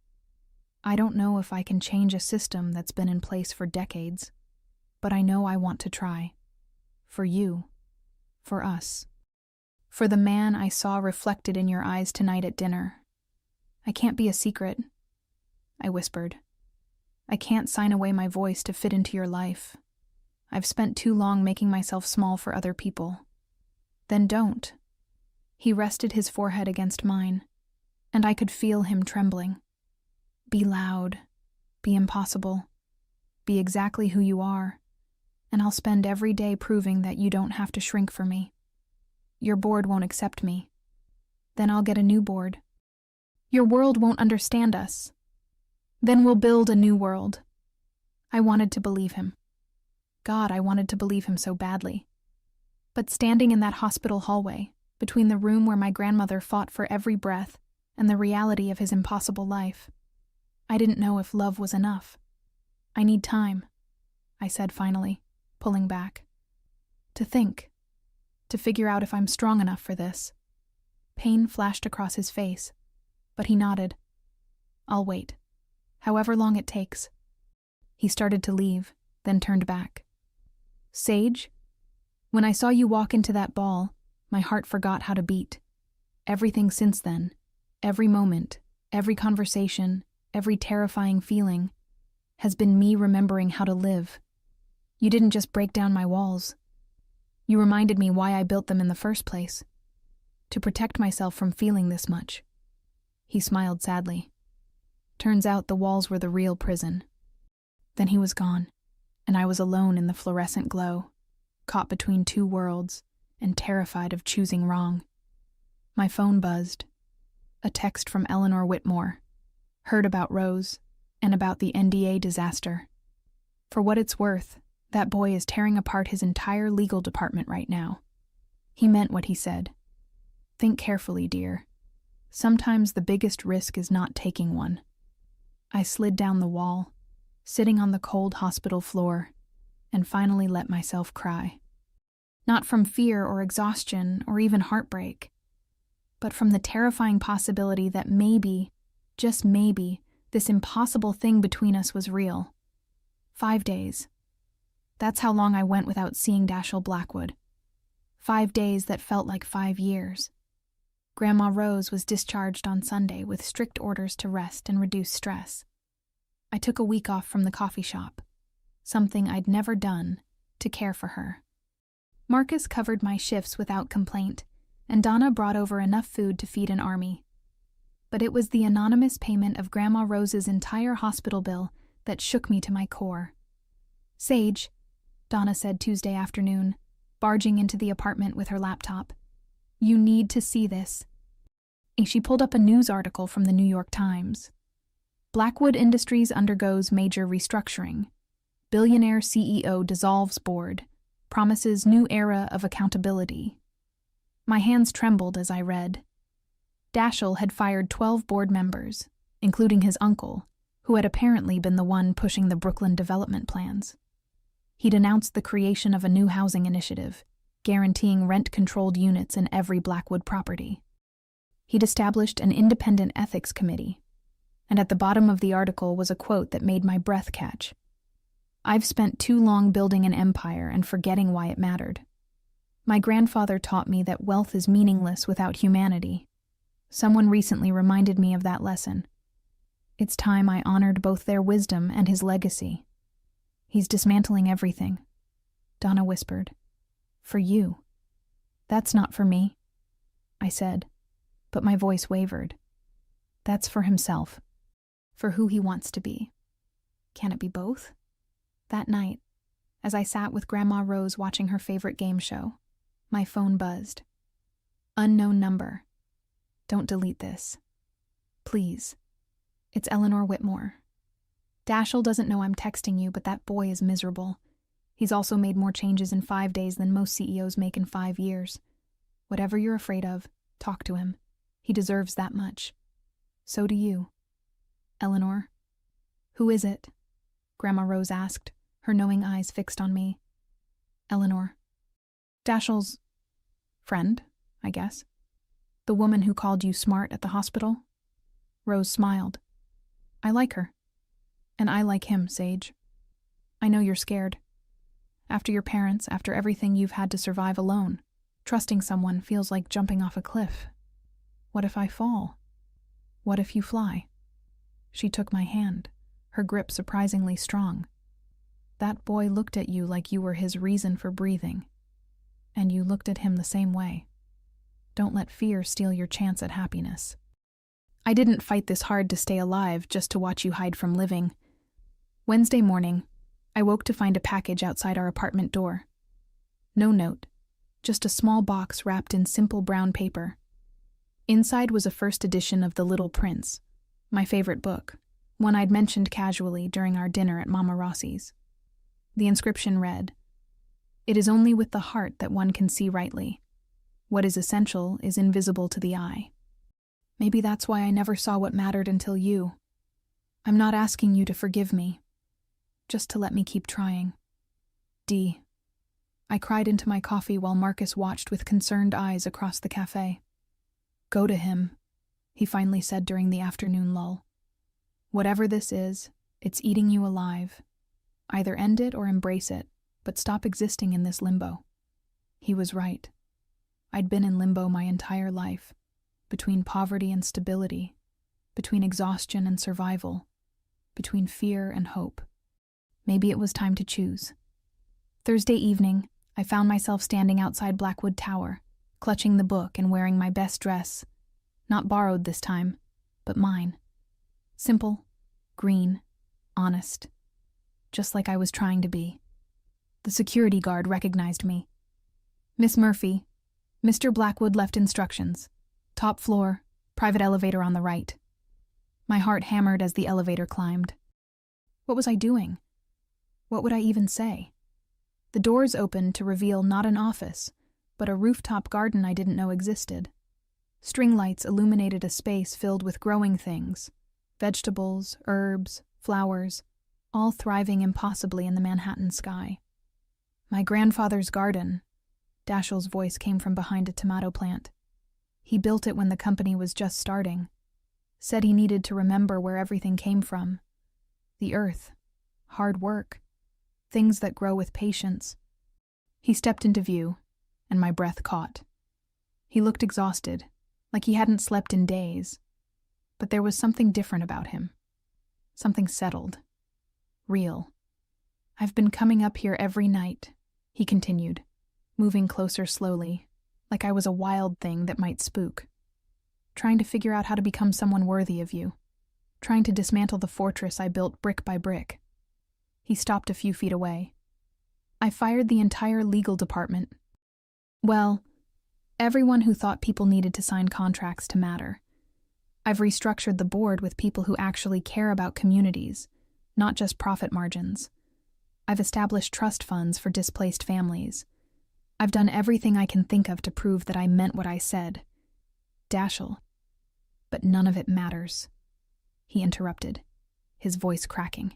I don't know if I can change a system that's been in place for decades, but I know I want to try. For you. For us. For the man I saw reflected in your eyes tonight at dinner. I can't be a secret, I whispered. I can't sign away my voice to fit into your life. I've spent too long making myself small for other people. Then don't. He rested his forehead against mine, and I could feel him trembling. Be loud. Be impossible. Be exactly who you are, and I'll spend every day proving that you don't have to shrink for me. Your board won't accept me. Then I'll get a new board. Your world won't understand us. Then we'll build a new world. I wanted to believe him. God, I wanted to believe him so badly. But standing in that hospital hallway, between the room where my grandmother fought for every breath and the reality of his impossible life, I didn't know if love was enough. I need time, I said finally, pulling back. To think. To figure out if I'm strong enough for this. Pain flashed across his face, but he nodded. I'll wait. However long it takes. He started to leave, then turned back. Sage? When I saw you walk into that ball, my heart forgot how to beat. Everything since then, every moment, every conversation, every terrifying feeling, has been me remembering how to live. You didn't just break down my walls. You reminded me why I built them in the first place. To protect myself from feeling this much." He smiled sadly. Turns out the walls were the real prison. Then he was gone, and I was alone in the fluorescent glow, caught between two worlds and terrified of choosing wrong. My phone buzzed. A text from Eleanor Whitmore. Heard about Rose, and about the NDA disaster. For what it's worth, that boy is tearing apart his entire legal department right now. He meant what he said. Think carefully, dear. Sometimes the biggest risk is not taking one. I slid down the wall, sitting on the cold hospital floor, and finally let myself cry. Not from fear or exhaustion or even heartbreak, but from the terrifying possibility that maybe, just maybe, this impossible thing between us was real. 5 days. That's how long I went without seeing Dashiell Blackwood. 5 days that felt like 5 years. Grandma Rose was discharged on Sunday with strict orders to rest and reduce stress. I took a week off from the coffee shop, something I'd never done, to care for her. Marcus covered my shifts without complaint, and Donna brought over enough food to feed an army. But it was the anonymous payment of Grandma Rose's entire hospital bill that shook me to my core. "Sage," Donna said Tuesday afternoon, barging into the apartment with her laptop. "You need to see this." And she pulled up a news article from the New York Times. Blackwood Industries undergoes major restructuring. Billionaire CEO dissolves board. Promises new era of accountability. My hands trembled as I read. Dashiell had fired 12 board members, including his uncle, who had apparently been the one pushing the Brooklyn development plans. He'd announced the creation of a new housing initiative, guaranteeing rent-controlled units in every Blackwood property. He'd established an independent ethics committee, and at the bottom of the article was a quote that made my breath catch. "I've spent too long building an empire and forgetting why it mattered. My grandfather taught me that wealth is meaningless without humanity. Someone recently reminded me of that lesson. It's time I honored both their wisdom and his legacy." "He's dismantling everything," Donna whispered. "For you." "That's not for me," I said, but my voice wavered. "That's for himself. For who he wants to be. Can it be both?" That night, as I sat with Grandma Rose watching her favorite game show, my phone buzzed. "Unknown number. Don't delete this. Please. It's Eleanor Whitmore. Dashiell doesn't know I'm texting you, but that boy is miserable. He's also made more changes in 5 days than most CEOs make in 5 years. Whatever you're afraid of, talk to him. He deserves that much. So do you. Eleanor." "Who is it?" Grandma Rose asked, her knowing eyes fixed on me. "Eleanor. Dashiell's friend, I guess. The woman who called you smart at the hospital." Rose smiled. "I like her. And I like him, Sage. I know you're scared. After your parents, after everything you've had to survive alone, trusting someone feels like jumping off a cliff. What if I fall? What if you fly?" She took my hand, her grip surprisingly strong. "That boy looked at you like you were his reason for breathing. And you looked at him the same way. Don't let fear steal your chance at happiness. I didn't fight this hard to stay alive just to watch you hide from living." Wednesday morning, I woke to find a package outside our apartment door. No note, just a small box wrapped in simple brown paper. Inside was a first edition of The Little Prince, my favorite book, one I'd mentioned casually during our dinner at Mama Rossi's. The inscription read, "It is only with the heart that one can see rightly. What is essential is invisible to the eye." Maybe that's why I never saw what mattered until you. I'm not asking you to forgive me, just to let me keep trying. D. I cried into my coffee while Marcus watched with concerned eyes across the cafe. "Go to him," he finally said during the afternoon lull. "Whatever this is, it's eating you alive. Either end it or embrace it, but stop existing in this limbo." He was right. I'd been in limbo my entire life, between poverty and stability, between exhaustion and survival, between fear and hope. Maybe it was time to choose. Thursday evening, I found myself standing outside Blackwood Tower, clutching the book and wearing my best dress. Not borrowed this time, but mine. Simple, green, honest. Just like I was trying to be. The security guard recognized me. "Miss Murphy, Mr. Blackwood left instructions. Top floor, private elevator on the right." My heart hammered as the elevator climbed. What was I doing? What would I even say? The doors opened to reveal not an office, but a rooftop garden I didn't know existed. String lights illuminated a space filled with growing things, vegetables, herbs, flowers, all thriving impossibly in the Manhattan sky. "My grandfather's garden," Dashiell's voice came from behind a tomato plant. "He built it when the company was just starting. Said he needed to remember where everything came from. The earth, hard work, things that grow with patience." He stepped into view, and my breath caught. He looked exhausted, like he hadn't slept in days. But there was something different about him. Something settled. Real. "I've been coming up here every night," he continued, moving closer slowly, like I was a wild thing that might spook. "Trying to figure out how to become someone worthy of you. Trying to dismantle the fortress I built brick by brick." He stopped a few feet away. "I fired the entire legal department. Well, everyone who thought people needed to sign contracts to matter. I've restructured the board with people who actually care about communities, not just profit margins. I've established trust funds for displaced families. I've done everything I can think of to prove that I meant what I said. Dashiell. But none of it matters," he interrupted, his voice cracking.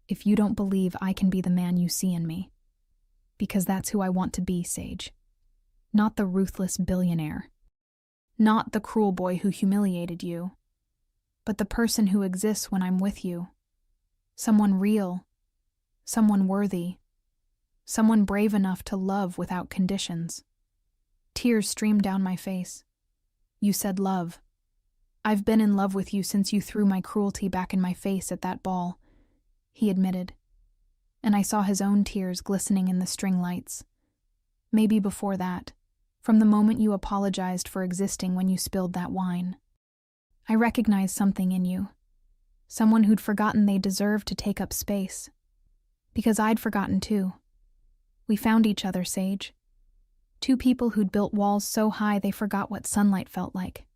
"If you don't believe I can be the man you see in me. Because that's who I want to be, Sage. Not the ruthless billionaire. Not the cruel boy who humiliated you. But the person who exists when I'm with you. Someone real. Someone worthy. Someone brave enough to love without conditions." Tears streamed down my face. "You said love. I've been in love with you since you threw my cruelty back in my face at that ball," he admitted. And I saw his own tears glistening in the string lights. "Maybe before that, from the moment you apologized for existing when you spilled that wine. I recognized something in you. Someone who'd forgotten they deserved to take up space. Because I'd forgotten too. We found each other, Sage. Two people who'd built walls so high they forgot what sunlight felt like.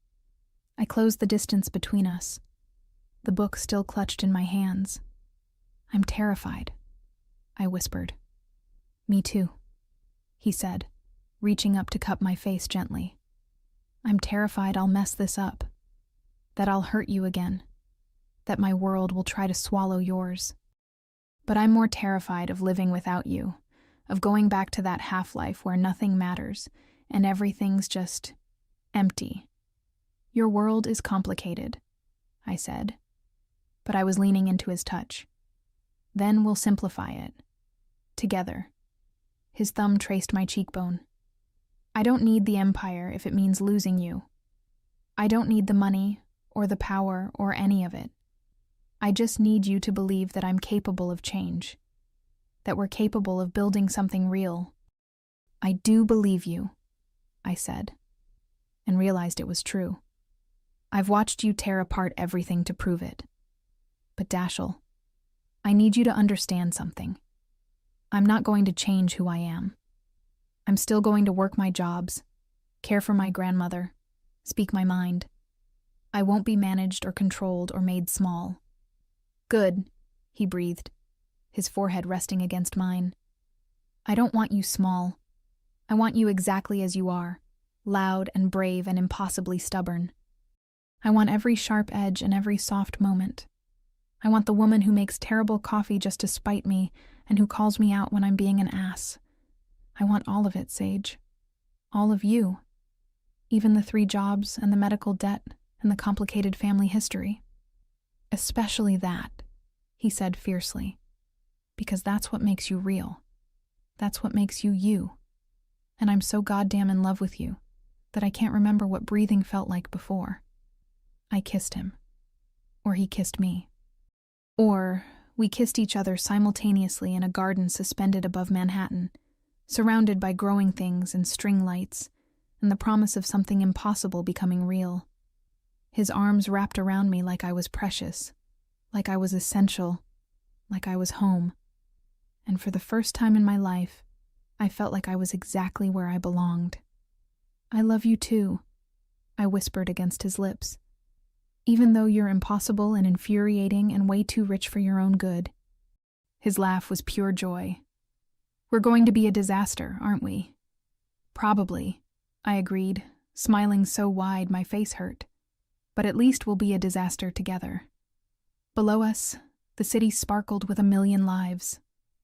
I closed the distance between us, the book still clutched in my hands. "I'm terrified," I whispered. "Me too," he said, reaching up to cup my face gently. "I'm terrified I'll mess this up, that I'll hurt you again, that my world will try to swallow yours. But I'm more terrified of living without you, of going back to that half-life where nothing matters and everything's just empty." "Your world is complicated," I said, but I was leaning into his touch. "Then we'll simplify it. Together." His thumb traced my cheekbone. "I don't need the empire if it means losing you. I don't need the money or the power or any of it. I just need you to believe that I'm capable of change, that we're capable of building something real." "I do believe you," I said, and realized it was true. "I've watched you tear apart everything to prove it. But Dashiell, I need you to understand something. I'm not going to change who I am. I'm still going to work my jobs, care for my grandmother, speak my mind. I won't be managed or controlled or made small." "Good," he breathed, his forehead resting against mine. "I don't want you small. I want you exactly as you are, loud and brave and impossibly stubborn. I want every sharp edge and every soft moment. I want the woman who makes terrible coffee just to spite me and who calls me out when I'm being an ass. I want all of it, Sage. All of you. Even the 3 jobs and the medical debt and the complicated family history. Especially that," he said fiercely. "Because that's what makes you real. That's what makes you you. And I'm so goddamn in love with you that I can't remember what breathing felt like before." I kissed him. Or he kissed me. Or we kissed each other simultaneously in a garden suspended above Manhattan, surrounded by growing things and string lights, and the promise of something impossible becoming real. His arms wrapped around me like I was precious, like I was essential, like I was home. And for the first time in my life, I felt like I was exactly where I belonged. "I love you too," I whispered against his lips. "Even though you're impossible and infuriating and way too rich for your own good." His laugh was pure joy. "We're going to be a disaster, aren't we?" "Probably," I agreed, smiling so wide my face hurt. "But at least we'll be a disaster together." Below us, the city sparkled with a million lives,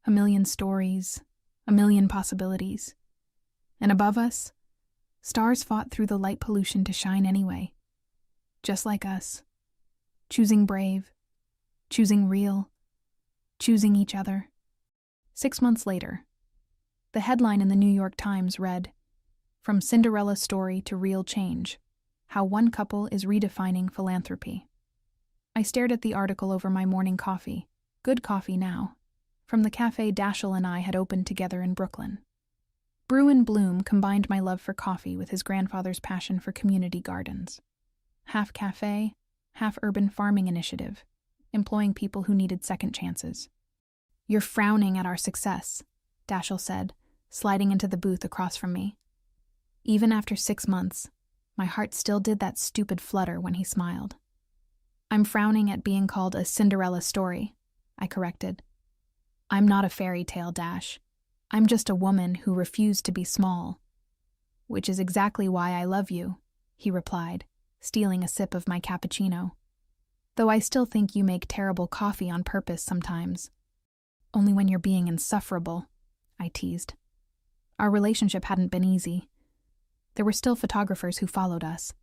a million stories, a million possibilities. And above us, stars fought through the light pollution to shine anyway. Just like us. Choosing brave, choosing real, choosing each other. 6 months later, the headline in the New York Times read, "From Cinderella's story to real change, how one couple is redefining philanthropy." I stared at the article over my morning coffee, good coffee now, from the cafe Dashiell and I had opened together in Brooklyn. Brew and Bloom combined my love for coffee with his grandfather's passion for community gardens. Half cafe, half urban farming initiative, employing people who needed second chances. "You're frowning at our success," Dashiell said, sliding into the booth across from me. Even after 6 months, my heart still did that stupid flutter when he smiled. "I'm frowning at being called a Cinderella story," I corrected. "I'm not a fairy tale, Dash. I'm just a woman who refused to be small." "Which is exactly why I love you," he replied, stealing a sip of my cappuccino. "Though I still think you make terrible coffee on purpose sometimes." "Only when you're being insufferable," I teased. Our relationship hadn't been easy. There were still photographers who followed us,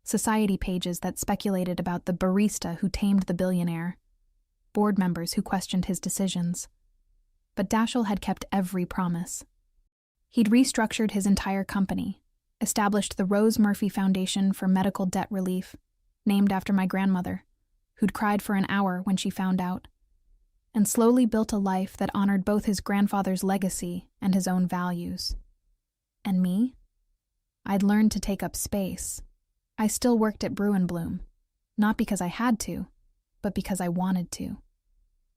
society pages that speculated about the barista who tamed the billionaire, board members who questioned his decisions. But Dashiell had kept every promise. He'd restructured his entire company, established the Rose Murphy Foundation for Medical Debt Relief, named after my grandmother, who'd cried for an hour when she found out, and slowly built a life that honored both his grandfather's legacy and his own values. And me? I'd learned to take up space. I still worked at Brew and Bloom, not because I had to, but because I wanted to.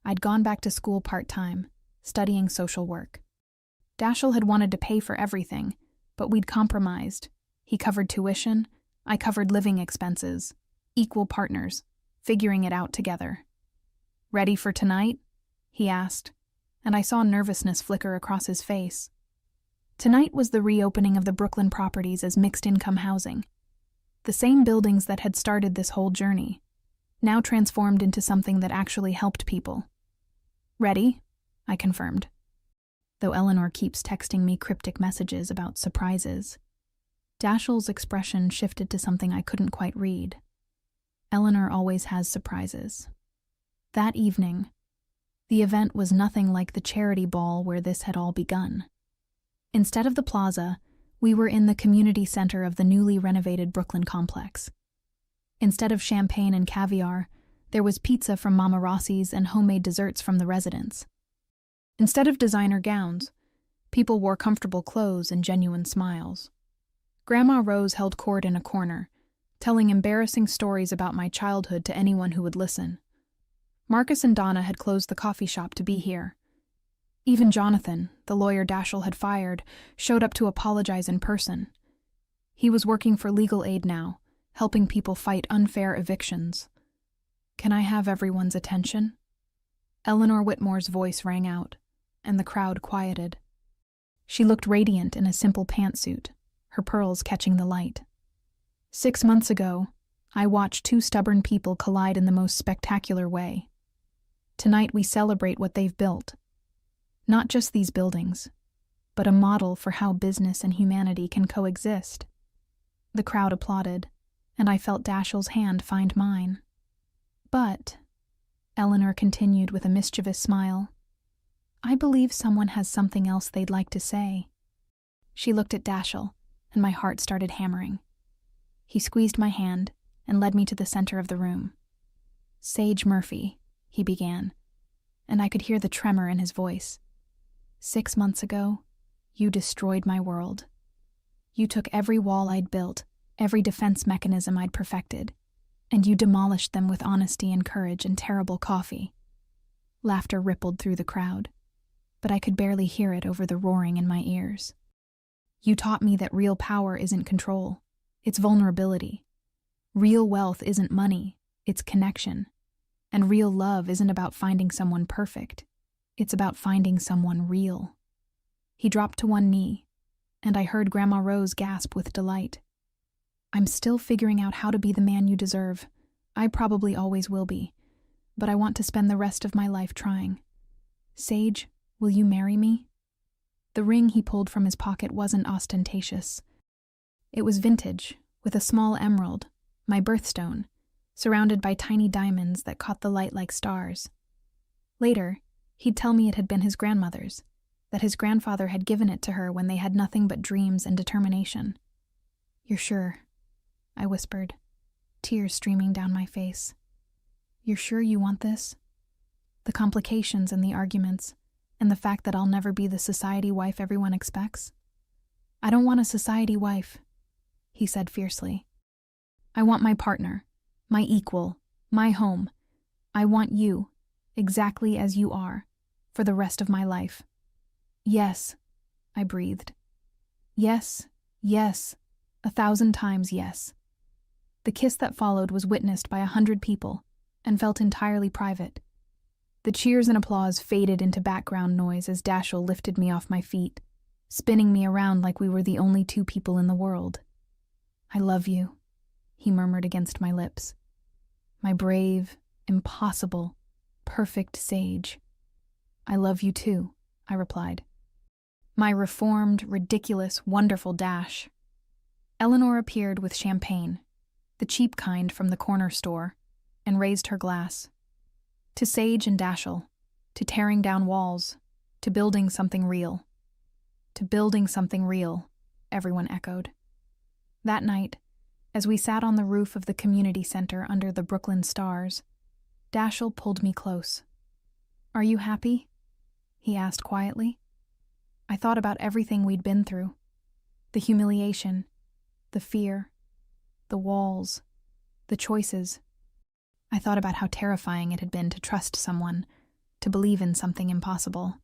I'd gone back to school part-time, studying social work. Dashiell had wanted to pay for everything, but we'd compromised. He covered tuition, I covered living expenses, equal partners, figuring it out together. "Ready for tonight?" he asked, and I saw nervousness flicker across his face. Tonight was the reopening of the Brooklyn properties as mixed-income housing. The same buildings that had started this whole journey, now transformed into something that actually helped people. "Ready?" I confirmed. Though Eleanor keeps texting me cryptic messages about surprises. Dashiell's expression shifted to something I couldn't quite read. Eleanor always has surprises. That evening, the event was nothing like the charity ball where this had all begun. Instead of the plaza, we were in the community center of the newly renovated Brooklyn complex. Instead of champagne and caviar, there was pizza from Mama Rossi's and homemade desserts from the residents. Instead of designer gowns, people wore comfortable clothes and genuine smiles. Grandma Rose held court in a corner, telling embarrassing stories about my childhood to anyone who would listen. Marcus and Donna had closed the coffee shop to be here. Even Jonathan, the lawyer Dashiell had fired, showed up to apologize in person. He was working for legal aid now, helping people fight unfair evictions. "Can I have everyone's attention?" Eleanor Whitmore's voice rang out, and the crowd quieted. She looked radiant in a simple pantsuit, her pearls catching the light. 6 months ago, I watched two stubborn people collide in the most spectacular way. Tonight we celebrate what they've built. Not just these buildings, but a model for how business and humanity can coexist. The crowd applauded, and I felt Dashiell's hand find mine. "But," Eleanor continued with a mischievous smile, "I believe someone has something else they'd like to say." She looked at Dashiell, and my heart started hammering. He squeezed my hand and led me to the center of the room. "Sage Murphy," he began, and I could hear the tremor in his voice. "6 months ago, You destroyed my world. You took every wall I'd built, every defense mechanism I'd perfected, and you demolished them with honesty and courage and terrible coffee. Laughter rippled through the crowd, but I could barely hear it over the roaring in my ears. You taught me that real power isn't control, it's vulnerability. Real wealth isn't money, it's connection. And real love isn't about finding someone perfect, it's about finding someone real. He dropped to one knee, and I heard Grandma Rose gasp with delight. I'm still figuring out how to be the man you deserve. I probably always will be, but I want to spend the rest of my life trying. Sage, will you marry me? The ring he pulled from his pocket wasn't ostentatious. It was vintage, with a small emerald, my birthstone, surrounded by tiny diamonds that caught the light like stars. Later, he'd tell me it had been his grandmother's, that his grandfather had given it to her when they had nothing but dreams and determination. You're sure? I whispered, tears streaming down my face. You're sure you want this? The complications and the arguments, and the fact that I'll never be the society wife everyone expects? I don't want a society wife, he said fiercely. I want my partner, my equal, my home. I want you, exactly as you are, for the rest of my life. Yes, I breathed. Yes, yes, 1,000 times yes. The kiss that followed was witnessed by 100 people and felt entirely private. The cheers and applause faded into background noise as Dashiell lifted me off my feet, spinning me around like we were the only two people in the world. I love you, he murmured against my lips. My brave, impossible, perfect Sage. I love you too, I replied. My reformed, ridiculous, wonderful Dash. Eleanor appeared with champagne, the cheap kind from the corner store, and raised her glass. To Sage and Dashiell, to tearing down walls, to building something real. To building something real, everyone echoed. That night, as we sat on the roof of the community center under the Brooklyn stars, Dashiell pulled me close. Are you happy? He asked quietly. I thought about everything we'd been through. The humiliation, the fear, the walls, the choices. I thought about how terrifying it had been to trust someone, to believe in something impossible.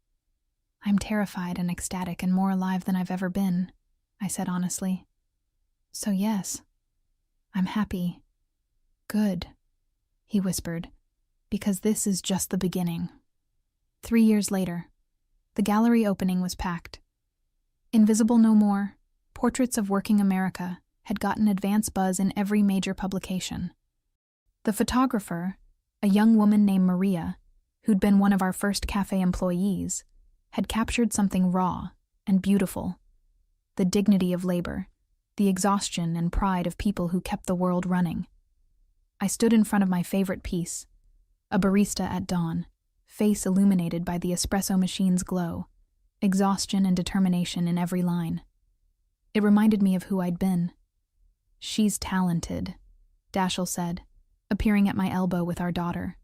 I'm terrified and ecstatic and more alive than I've ever been, I said honestly. So yes, I'm happy. Good, he whispered, because this is just the beginning. 3 years later, the gallery opening was packed. Invisible No More, Portraits of Working America had gotten advance buzz in every major publication. The photographer, a young woman named Maria, who'd been one of our first cafe employees, had captured something raw and beautiful. The dignity of labor, the exhaustion and pride of people who kept the world running. I stood in front of my favorite piece, a barista at dawn, face illuminated by the espresso machine's glow, exhaustion and determination in every line. It reminded me of who I'd been. She's talented, Dashiell said, appearing at my elbow with our daughter.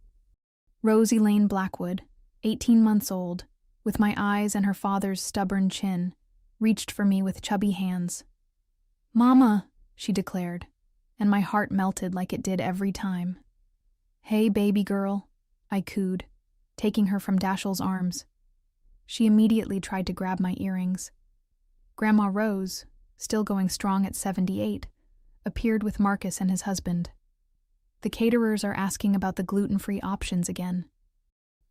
Rose Elaine Blackwood, 18 months old, with my eyes and her father's stubborn chin, reached for me with chubby hands. Mama, she declared, and my heart melted like it did every time. Hey, baby girl, I cooed, taking her from Dashiell's arms. She immediately tried to grab my earrings. Grandma Rose, still going strong at 78, appeared with Marcus and his husband. The caterers are asking about the gluten-free options again.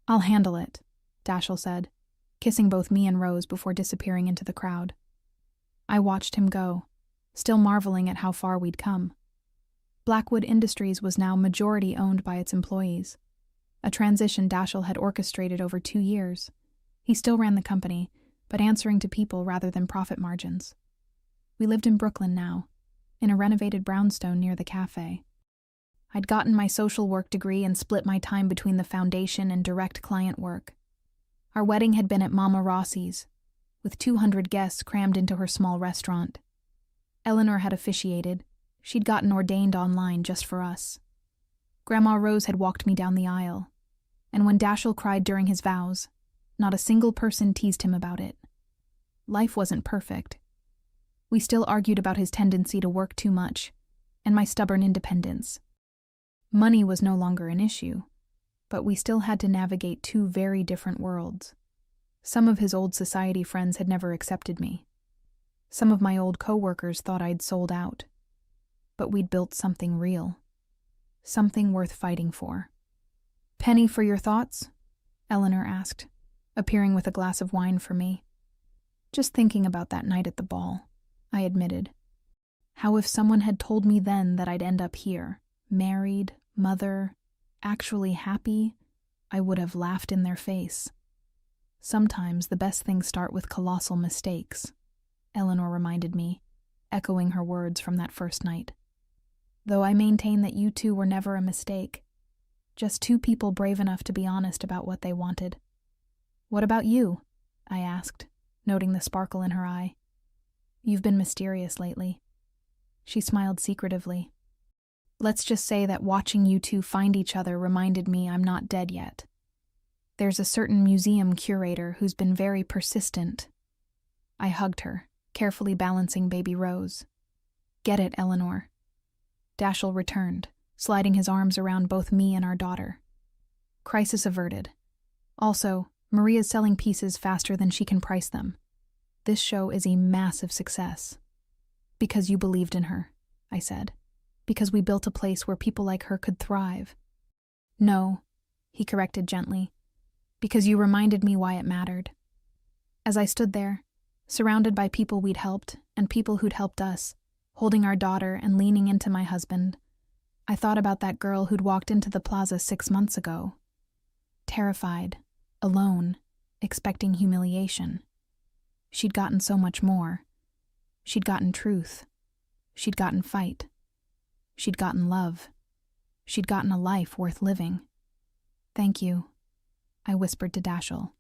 I'll handle it, Dashiell said, kissing both me and Rose before disappearing into the crowd. I watched him go, still marveling at how far we'd come. Blackwood Industries was now majority owned by its employees, a transition Dashiell had orchestrated over 2 years. He still ran the company, but answering to people rather than profit margins. We lived in Brooklyn now, in a renovated brownstone near the cafe. I'd gotten my social work degree and split my time between the foundation and direct client work. Our wedding had been at Mama Rossi's, with 200 guests crammed into her small restaurant. Eleanor had officiated. She'd gotten ordained online just for us. Grandma Rose had walked me down the aisle, and when Dashiell cried during his vows, not a single person teased him about it. Life wasn't perfect. We still argued about his tendency to work too much, and my stubborn independence. Money was no longer an issue, but we still had to navigate two very different worlds. Some of his old society friends had never accepted me. Some of my old co-workers thought I'd sold out. But we'd built something real. Something worth fighting for. "Penny for your thoughts?" Eleanor asked, appearing with a glass of wine for me. "Just thinking about that night at the ball," I admitted. How if someone had told me then that I'd end up here, married, mother, actually happy, I would have laughed in their face. "Sometimes the best things start with colossal mistakes," Eleanor reminded me, echoing her words from that first night. "Though I maintain that you two were never a mistake. Just two people brave enough to be honest about what they wanted." "What about you?" I asked, noting the sparkle in her eye. "You've been mysterious lately." She smiled secretively. "Let's just say that watching you two find each other reminded me I'm not dead yet. There's a certain museum curator who's been very persistent." I hugged her, carefully balancing baby Rose. "Get it, Eleanor." Dashiell returned, sliding his arms around both me and our daughter. "Crisis averted. Also, Maria's selling pieces faster than she can price them. This show is a massive success." "Because you believed in her," I said. "Because we built a place where people like her could thrive." "No," he corrected gently. "Because you reminded me why it mattered." As I stood there, surrounded by people we'd helped and people who'd helped us, holding our daughter and leaning into my husband, I thought about that girl who'd walked into the plaza 6 months ago. Terrified, alone, expecting humiliation. She'd gotten so much more. She'd gotten truth. She'd gotten fight. She'd gotten love. She'd gotten a life worth living. "Thank you," I whispered to Dashiell.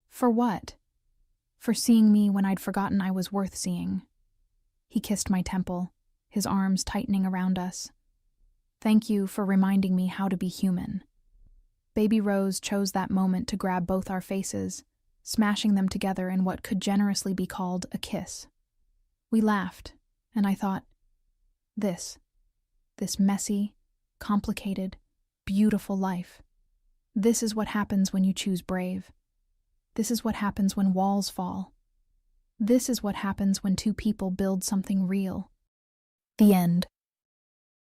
"For what?" "For seeing me when I'd forgotten I was worth seeing." He kissed my temple, his arms tightening around us. "Thank you for reminding me how to be human." Baby Rose chose that moment to grab both our faces, smashing them together in what could generously be called a kiss. We laughed, and I thought, this messy, complicated, beautiful life. This is what happens when you choose brave. This is what happens when walls fall. This is what happens when two people build something real. The end.